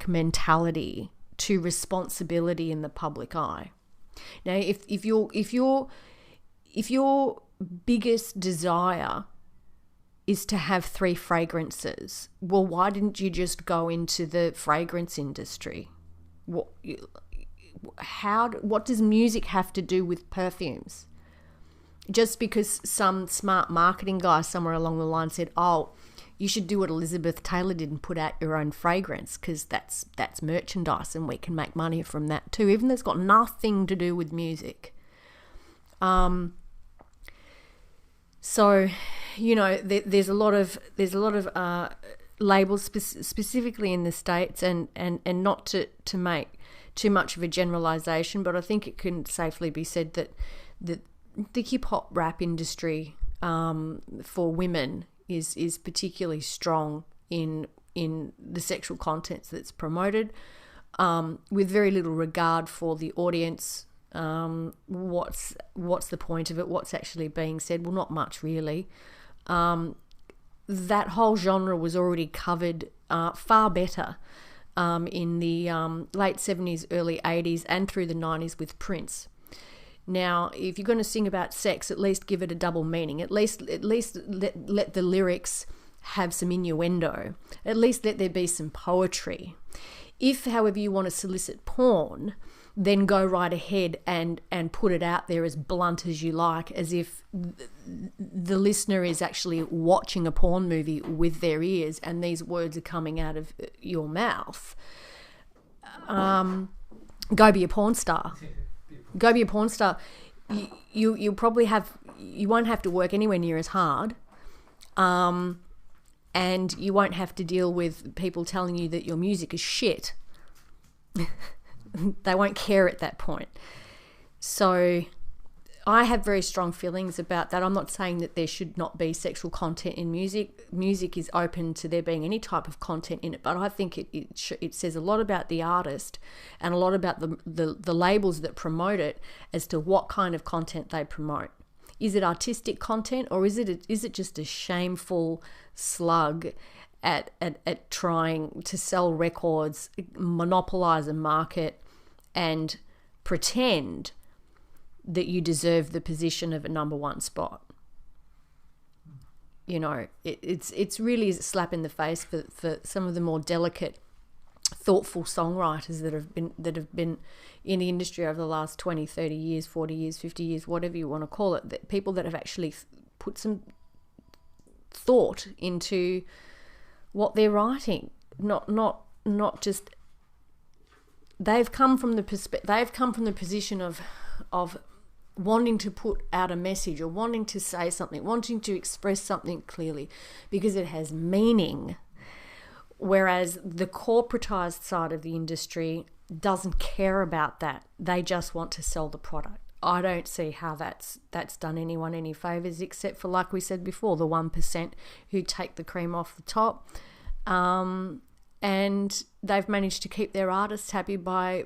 mentality to responsibility in the public eye. Now, if your biggest desire is to have 3 fragrances, well, why didn't you just go into the fragrance industry? What does music have to do with perfumes? Just because some smart marketing guy somewhere along the line said, oh, you should do what Elizabeth Taylor did and put out your own fragrance, because that's merchandise and we can make money from that too, even though it's got nothing to do with music. So, you know, there's a lot of labels specifically in the States, and not to make too much of a generalization, but I think it can safely be said that the hip hop rap industry for women is particularly strong in the sexual contents that's promoted, with very little regard for the audience. What's the point of it? What's actually being said? Well, not much really. That whole genre was already covered far better in the late 70s, early 80s, and through the 90s with Prince. Now, if you're going to sing about sex, at least give it a double meaning. At least let the lyrics have some innuendo. At least let there be some poetry. If, however, you want to solicit porn, then go right ahead and put it out there as blunt as you like, as if the listener is actually watching a porn movie with their ears and these words are coming out of your mouth. Go be a porn star. Go be a porn star. You probably you won't have to work anywhere near as hard, and you won't have to deal with people telling you that your music is shit. They won't care at that point. So I have very strong feelings about that. I'm not saying that there should not be sexual content in music. Music is open to there being any type of content in it, but I think it says a lot about the artist and a lot about the labels that promote it as to what kind of content they promote. Is it artistic content, or is it just a shameful slug at trying to sell records, monopolize a market, and pretend that you deserve the position of a number 1 spot? You know, it's really a slap in the face for some of the more delicate, thoughtful songwriters that have been in the industry over the last 20, 30 years, 40 years, 50 years, whatever you want to call it. That people that have actually put some thought into what they're writing, not just. They've come from the position of wanting to put out a message, or wanting to say something, wanting to express something clearly because it has meaning, whereas the corporatized side of the industry doesn't care about that. They just want to sell the product. I don't see how that's done anyone any favors, except for, like we said before, the 1% who take the cream off the top. And they've managed to keep their artists happy by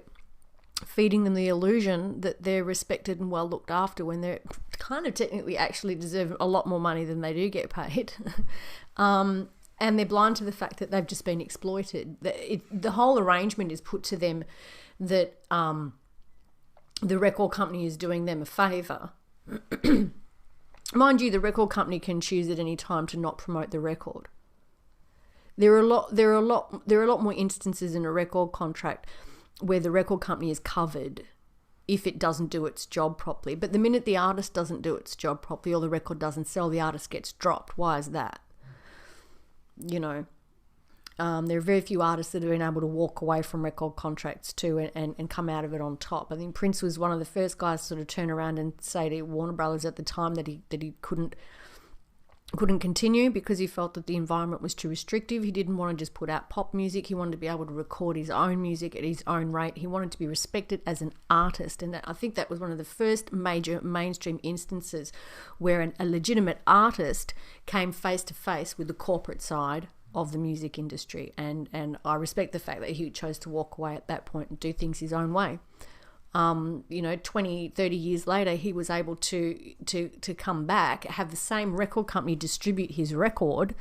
feeding them the illusion that they're respected and well looked after, when they're kind of technically actually deserve a lot more money than they do get paid. And they're blind to the fact that they've just been exploited. The whole arrangement is put to them that the record company is doing them a favour. Mind you, the record company can choose at any time to not promote the record. There are a lot more instances in a record contract where the record company is covered if it doesn't do its job properly. But the minute the artist doesn't do its job properly, or the record doesn't sell, the artist gets dropped. Why is that? You know, there are very few artists that have been able to walk away from record contracts too and come out of it on top. I think Prince was one of the first guys to sort of turn around and say to Warner Brothers at the time that he couldn't couldn't continue because he felt that the environment was too restrictive. He didn't want to just put out pop music. He wanted to be able to record his own music at his own rate. He wanted to be respected as an artist. And I think that was one of the first major mainstream instances where a legitimate artist came face to face with the corporate side of the music industry. And I respect the fact that he chose to walk away at that point and do things his own way. 20, 30 years later, he was able to come back, have the same record company distribute his record,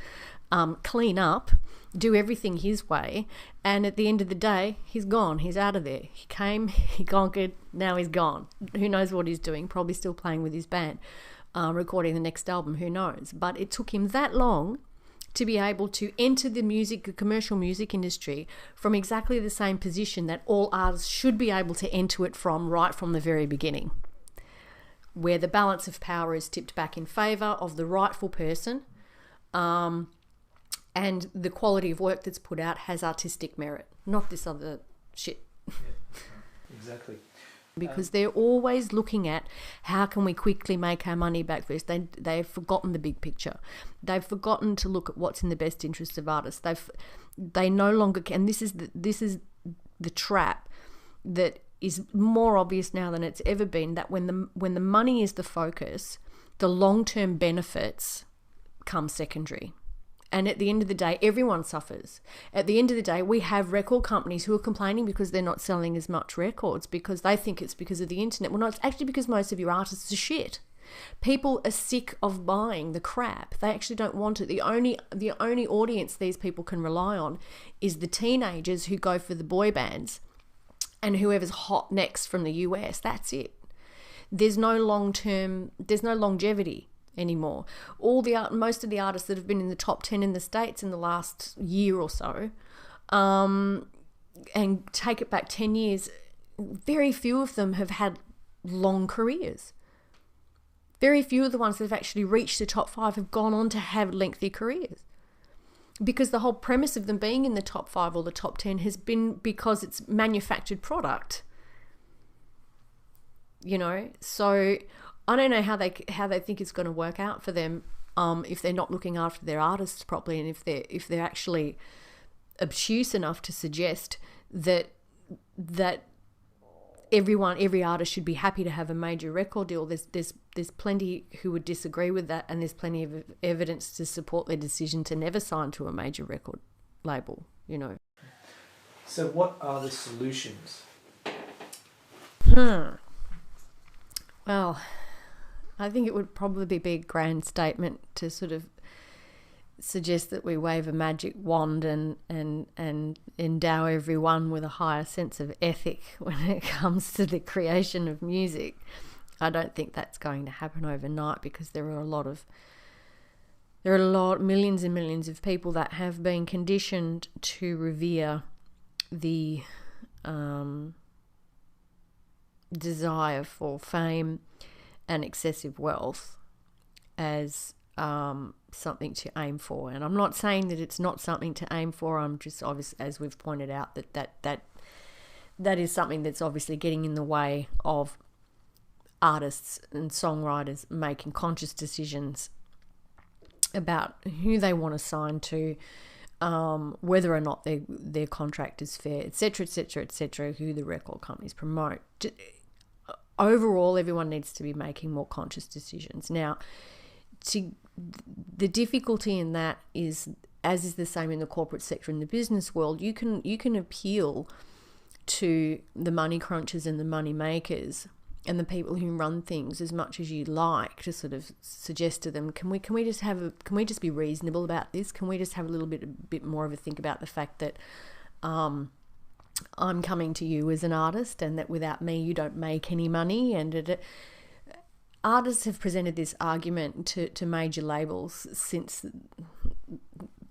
clean up, do everything his way, and at the end of the day, he's gone. He's out of there. He came, he conquered, now he's gone. Who knows what he's doing? Probably still playing with his band, recording the next album, who knows? But it took him that long to be able to enter the commercial music industry from exactly the same position that all artists should be able to enter it from right from the very beginning, where the balance of power is tipped back in favour of the rightful person, and the quality of work that's put out has artistic merit, not this other shit. Yeah, exactly. Because they're always looking at how can we quickly make our money back first. They've forgotten the big picture. They've forgotten to look at what's in the best interest of artists. They no longer can. This is the trap that is more obvious now than it's ever been. That when the money is the focus, the long-term benefits come secondary. And at the end of the day, everyone suffers. At the end of the day, we have record companies who are complaining because they're not selling as much records because they think it's because of the internet. Well, no, it's actually because most of your artists are shit. People are sick of buying the crap. They actually don't want it. The only audience these people can rely on is the teenagers who go for the boy bands and whoever's hot next from the US. That's it. There's no longevity anymore. Most of the artists that have been in the top 10 in the States in the last year or so, and take it back 10 years, very few of them have had long careers. Very few of the ones that have actually reached the top 5 have gone on to have lengthy careers. Because the whole premise of them being in the top 5 or the top 10 has been because it's manufactured product. So I don't know how they think it's going to work out for them if they're not looking after their artists properly, and if they're actually obtuse enough to suggest that every artist should be happy to have a major record deal. There's plenty who would disagree with that, and there's plenty of evidence to support their decision to never sign to a major record label. So what are the solutions? Well, I think it would probably be a grand statement to sort of suggest that we wave a magic wand and endow everyone with a higher sense of ethic when it comes to the creation of music. I don't think that's going to happen overnight because there are millions and millions of people that have been conditioned to revere the desire for fame and excessive wealth as something to aim for. And I'm not saying that it's not something to aim for. I'm just obvious, as we've pointed out, that is something that's obviously getting in the way of artists and songwriters making conscious decisions about who they want to sign to, whether or not their contract is fair, etc., etc., etc., who the record companies promote. Overall, everyone needs to be making more conscious decisions. Now, the difficulty in that is, as is the same in the corporate sector in the business world, you can appeal to the money crunchers and the money makers and the people who run things as much as you like to sort of suggest to them, can we just be reasonable about this? Can we just have a bit more of a think about the fact that I'm coming to you as an artist, and that without me you don't make any money. And artists have presented this argument to major labels since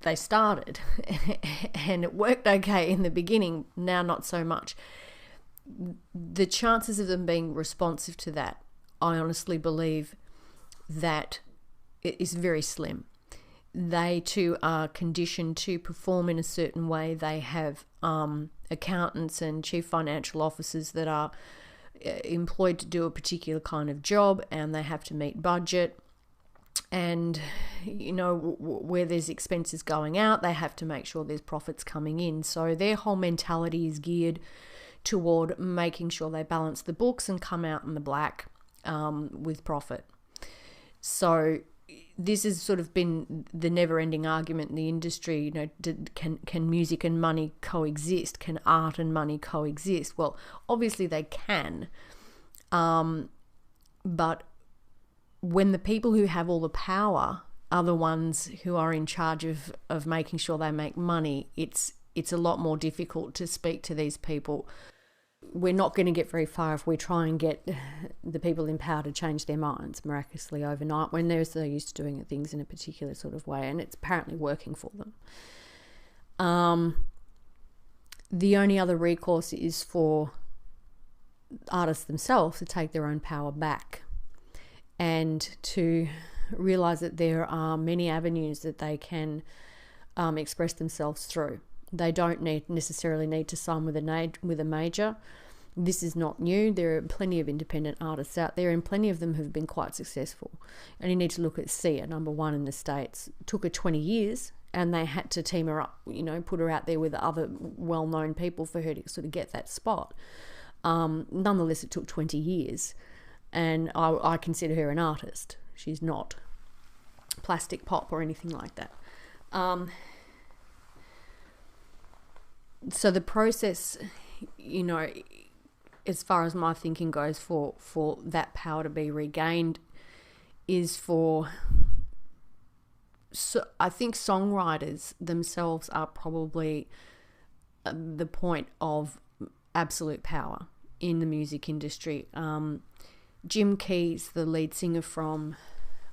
they started, and it worked okay in the beginning, now not so much. The chances of them being responsive to that, I honestly believe that it is very slim. They too are conditioned to perform in a certain way. They have accountants and chief financial officers that are employed to do a particular kind of job, and they have to meet budget. And, where there's expenses going out, they have to make sure there's profits coming in. So their whole mentality is geared toward making sure they balance the books and come out in the black with profit. So this has sort of been the never-ending argument in the industry. Can music and money coexist? Can art and money coexist? Well, obviously they can, but when the people who have all the power are the ones who are in charge of making sure they make money, it's a lot more difficult to speak to these people. We're not going to get very far if we try and get the people in power to change their minds miraculously overnight when they're so used to doing things in a particular sort of way, and it's apparently working for them. The only other recourse is for artists themselves to take their own power back and to realise that there are many avenues that they can express themselves through. They don't necessarily need to sign with a major. This is not new. There are plenty of independent artists out there, and plenty of them have been quite successful. And you need to look at Sia, number one in the States. It took her 20 years, and they had to team her up, put her out there with other well-known people for her to sort of get that spot. Nonetheless, it took 20 years, and I consider her an artist. She's not plastic pop or anything like that. So the process, as far as my thinking goes, for that power to be regained is I think songwriters themselves are probably the point of absolute power in the music industry. Jim Keys, the lead singer from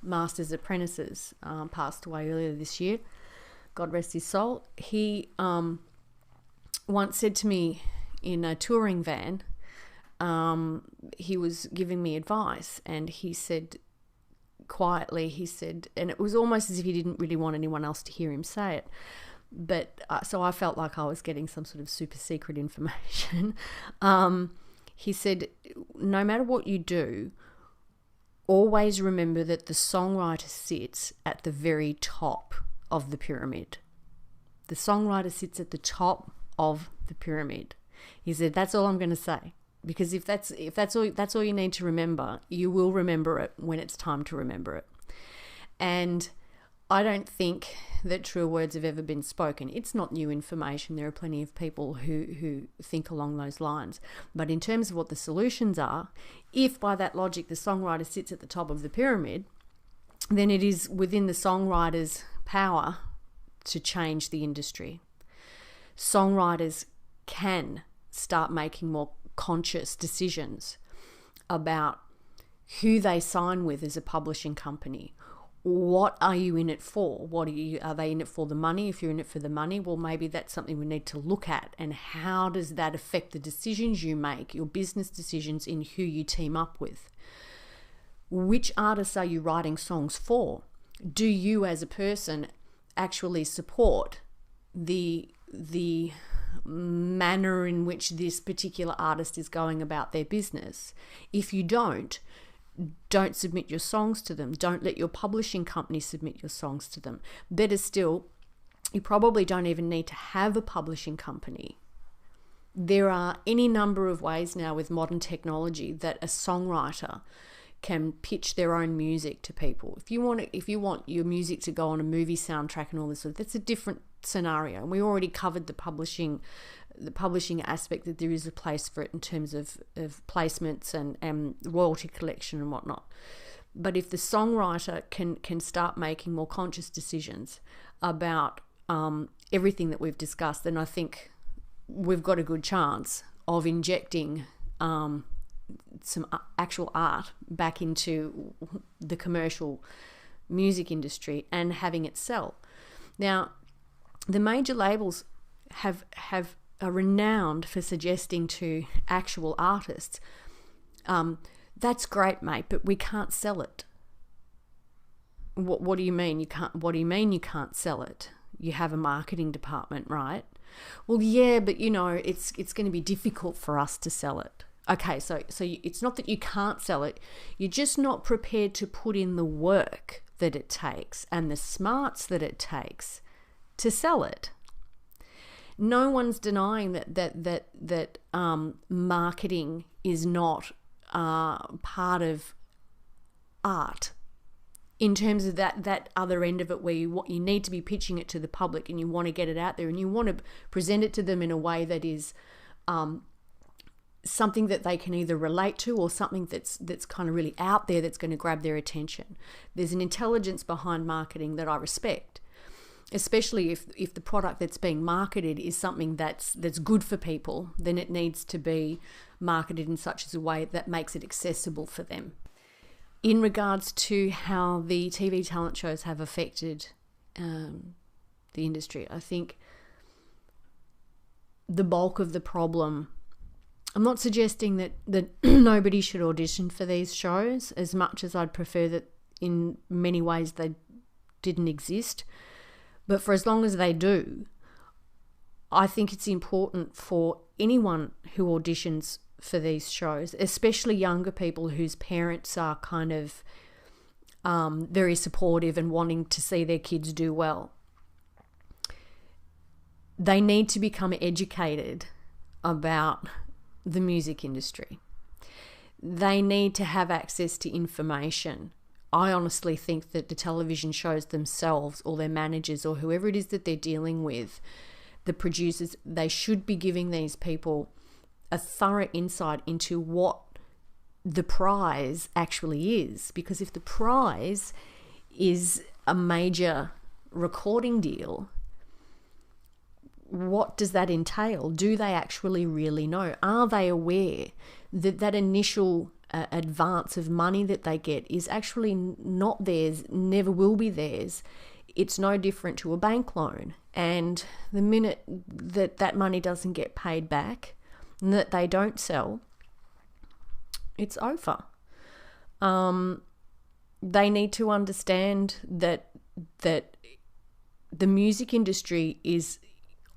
Masters Apprentices, passed away earlier this year. God rest his soul. He once said to me in a touring van, he was giving me advice, and he said quietly, and it was almost as if he didn't really want anyone else to hear him say it, but so I felt like I was getting some sort of super secret information. He said, no matter what you do, always remember that the songwriter sits at the very top of the pyramid. The songwriter sits at the top of the pyramid. He said, that's all I'm going to say, because if that's all you need to remember, you will remember it when it's time to remember it. And I don't think that truer words have ever been spoken. It's not new information. There are plenty of people who think along those lines. But in terms of what the solutions are, if by that logic the songwriter sits at the top of the pyramid, then it is within the songwriter's power to change the industry. Songwriters can start making more conscious decisions about who they sign with as a publishing company. What are you in it for? Are they in it for the money? If you're in it for the money, well, maybe that's something we need to look at. And how does that affect the decisions you make, your business decisions in who you team up with? Which artists are you writing songs for? Do you as a person actually support the manner in which this particular artist is going about their business? If you don't submit your songs to them. Don't let your publishing company submit your songs to them. Better still, you probably don't even need to have a publishing company. There are any number of ways now with modern technology that a songwriter can pitch their own music to people. If you want your music to go on a movie soundtrack and all this, that's a different scenario. And we already covered the publishing aspect, that there is a place for it in terms of placements and royalty collection and whatnot. But if the songwriter can start making more conscious decisions about everything that we've discussed, then I think we've got a good chance of injecting some actual art back into the commercial music industry and having it sell. Now, the major labels are renowned for suggesting to actual artists, that's great, mate, but we can't sell it. What do you mean you can't? What do you mean you can't sell it? You have a marketing department, right? Well, yeah, but it's going to be difficult for us to sell it. Okay, so it's not that you can't sell it. You're just not prepared to put in the work that it takes and the smarts that it takes to sell it. No one's denying that marketing is not part of art, in terms of that other end of it, where you need to be pitching it to the public and you want to get it out there and you want to present it to them in a way that is something that they can either relate to, or something that's kind of really out there that's going to grab their attention. There's an intelligence behind marketing that I respect, especially if the product that's being marketed is something that's good for people. Then it needs to be marketed in such a way that makes it accessible for them. In regards to how the TV talent shows have affected the industry, I think the bulk of the problem, I'm not suggesting that nobody should audition for these shows, as much as I'd prefer that in many ways they didn't exist. But for as long as they do, I think it's important for anyone who auditions for these shows, especially younger people whose parents are kind of very supportive and wanting to see their kids do well. They need to become educated about the music industry. They need to have access to information. I honestly think that the television shows themselves, or their managers, or whoever it is that they're dealing with, the producers, they should be giving these people a thorough insight into what the prize actually is. Because if the prize is a major recording deal, what does that entail? Do they actually really know? Are they aware that that initial advance of money that they get is actually not theirs, never will be theirs? It's no different to a bank loan. And the minute that money doesn't get paid back, and that they don't sell, it's over. They need to understand that the music industry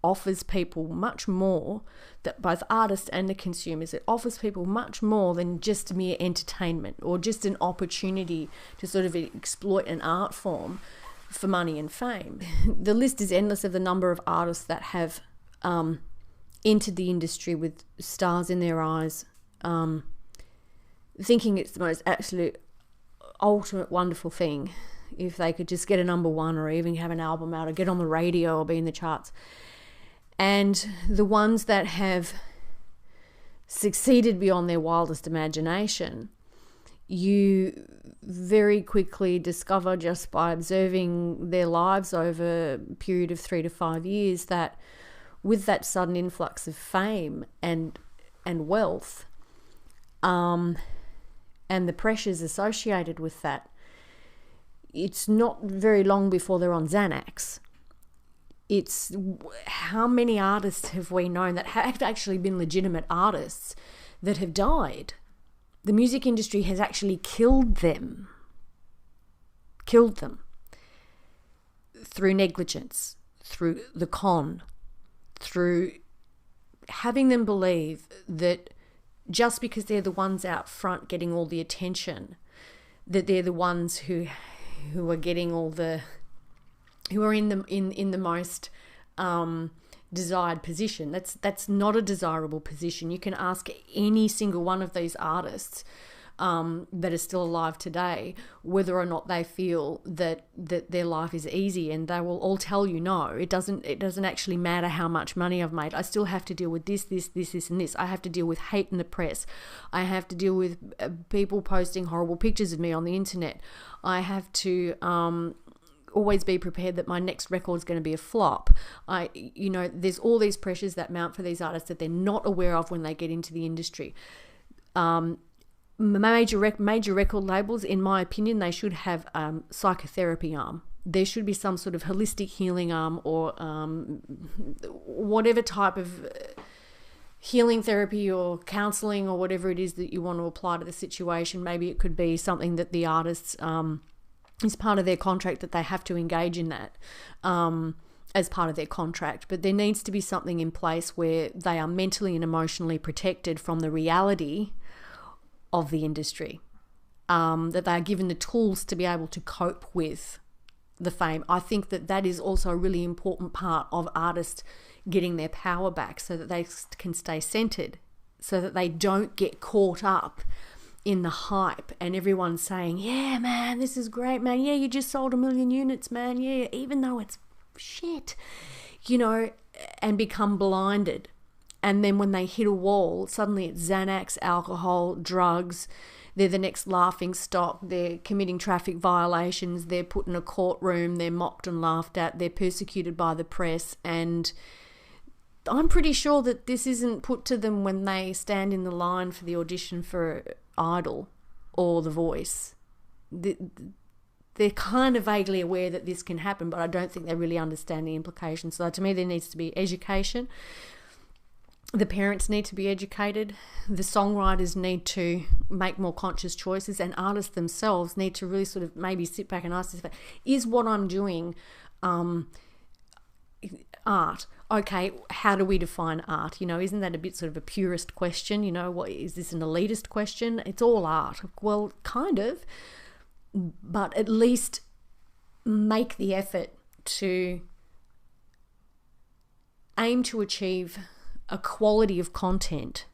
offers people much more, that both artists and the consumers, it offers people much more than just mere entertainment or just an opportunity to sort of exploit an art form for money and fame. The list is endless of the number of artists that have entered the industry with stars in their eyes, thinking it's the most absolute ultimate wonderful thing if they could just get a number one, or even have an album out, or get on the radio, or be in the charts. And the ones that have succeeded beyond their wildest imagination, you very quickly discover, just by observing their lives over a period of 3 to 5 years, that with that sudden influx of fame and wealth, and the pressures associated with that, it's not very long before they're on Xanax. It's how many artists have we known that have actually been legitimate artists that have died? The music industry has actually killed them through negligence, through the con, through having them believe that just because they're the ones out front getting all the attention, that they're the ones who are getting all the, who are in the most desired position. That's not a desirable position. You can ask any single one of these artists that are still alive today whether or not they feel that their life is easy, and they will all tell you no. It doesn't actually matter how much money I've made. I still have to deal with this, and this. I have to deal with hate in the press. I have to deal with people posting horrible pictures of me on the internet. I have to always be prepared that my next record is going to be a flop. There's all these pressures that mount for these artists that they're not aware of when they get into the industry. Major record labels, in my opinion, they should have psychotherapy arm. There should be some sort of holistic healing arm, or whatever type of healing therapy or counselling or whatever it is that you want to apply to the situation. Maybe it could be something that the artists is part of their contract, that they have to engage in that as part of their contract. But there needs to be something in place where they are mentally and emotionally protected from the reality of the industry. that they are given the tools to be able to cope with the fame. I think that that is also a really important part of artists getting their power back, so that they can stay centered, so that they don't get caught up in the hype and everyone's saying, yeah, man, this is great, man. Yeah, you just sold 1 million units, man. Yeah, even though it's shit, and become blinded. And then when they hit a wall, suddenly it's Xanax, alcohol, drugs. They're the next laughing stock. They're committing traffic violations. They're put in a courtroom. They're mocked and laughed at. They're persecuted by the press. And I'm pretty sure that this isn't put to them when they stand in the line for the audition for Idol or The Voice. They're kind of vaguely aware that this can happen, but I don't think they really understand the implications. So to me, there needs to be education. The parents need to be educated. The songwriters need to make more conscious choices, and artists themselves need to really sort of maybe sit back and ask themselves, is what I'm doing art? Okay, how do we define art? Isn't that a bit sort of a purist question? What is this, an elitist question? It's all art. Well, kind of, but at least make the effort to aim to achieve a quality of content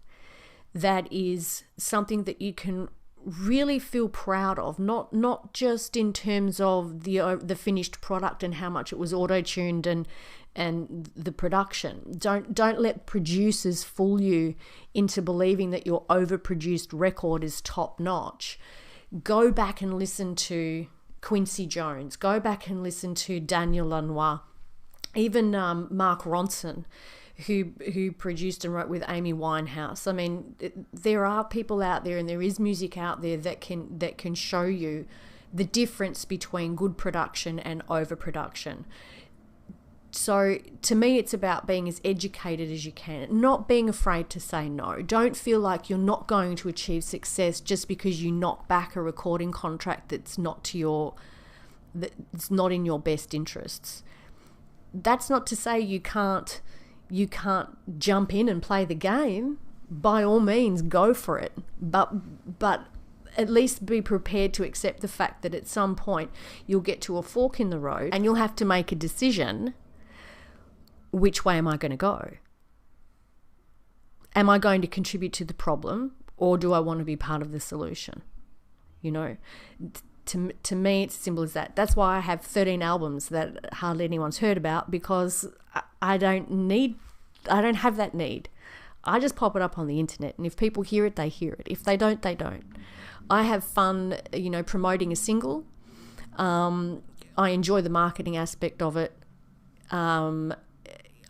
that is something that you can really feel proud of, not just in terms of the finished product and how much it was auto-tuned and the production. Don't let producers fool you into believing that your overproduced record is top notch. Go back and listen to Quincy Jones. Go back and listen to Daniel Lanois, even Mark Ronson, who produced and wrote with Amy Winehouse. I mean, there are people out there, and there is music out there that can show you the difference between good production and overproduction. So to me, it's about being as educated as you can, not being afraid to say no. Don't feel like you're not going to achieve success just because you knock back a recording contract that's not in your best interests. That's not to say you can't jump in and play the game. By all means, go for it. But at least be prepared to accept the fact that at some point you'll get to a fork in the road and you'll have to make a decision. Which way am I going to go? Am I going to contribute to the problem, or do I want to be part of the solution? To me, it's as simple as that. That's why I have 13 albums that hardly anyone's heard about, because I don't have that need. I just pop it up on the internet, and if people hear it, they hear it. If they don't, they don't. I have fun, promoting a single. I enjoy the marketing aspect of it.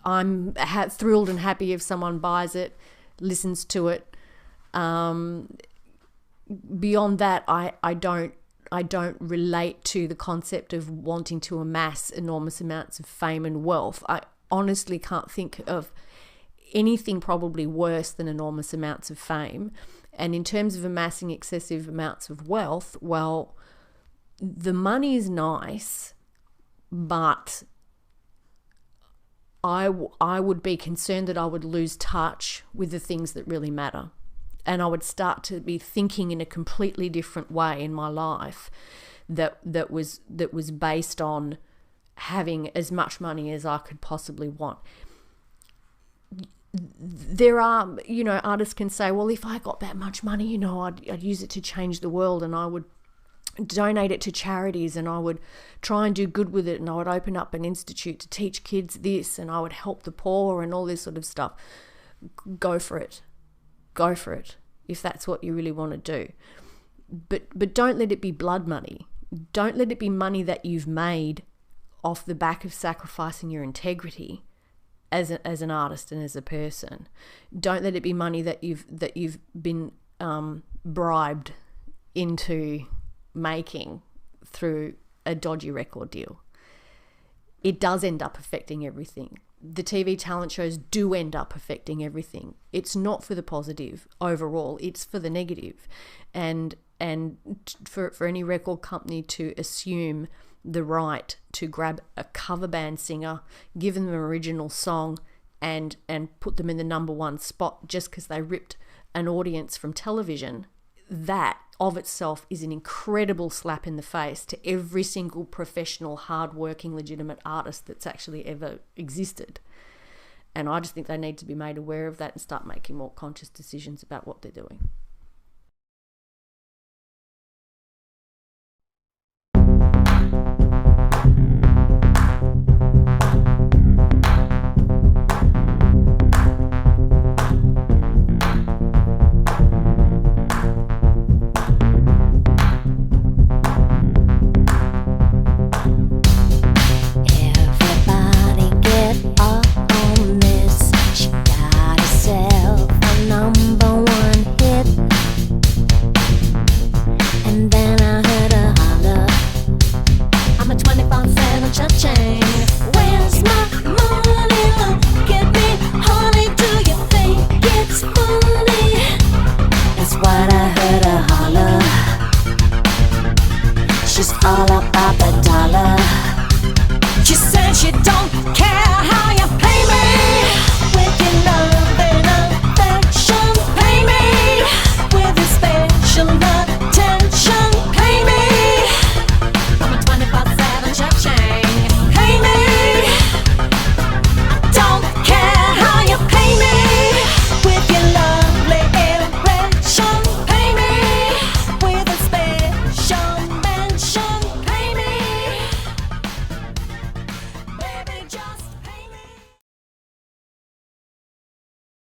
I'm thrilled and happy if someone buys it, listens to it. Beyond that, I don't relate to the concept of wanting to amass enormous amounts of fame and wealth. I honestly can't think of anything probably worse than enormous amounts of fame. And in terms of amassing excessive amounts of wealth, well, the money is nice, but I would be concerned that I would lose touch with the things that really matter. And I would start to be thinking in a completely different way in my life that was based on having as much money as I could possibly want. There are, artists can say, well, if I got that much money, I'd use it to change the world, and I would donate it to charities, and I would try and do good with it, and I would open up an institute to teach kids this, and I would help the poor and all this sort of stuff. Go for it. Go for it if that's what you really want to do. But don't let it be blood money. Don't let it be money that you've made off the back of sacrificing your integrity as an artist and as a person. Don't let it be money that you've been bribed into making through a dodgy record deal. It does end up affecting everything. The TV talent shows do end up affecting everything. It's not for the positive overall, it's for the negative. And for any record company to assume the right to grab a cover band singer, give them an original song, and put them in the number one spot just because they ripped an audience from television, that of itself is an incredible slap in the face to every single professional, hard-working, legitimate artist that's actually ever existed. And I just think they need to be made aware of that and start making more conscious decisions about what they're doing.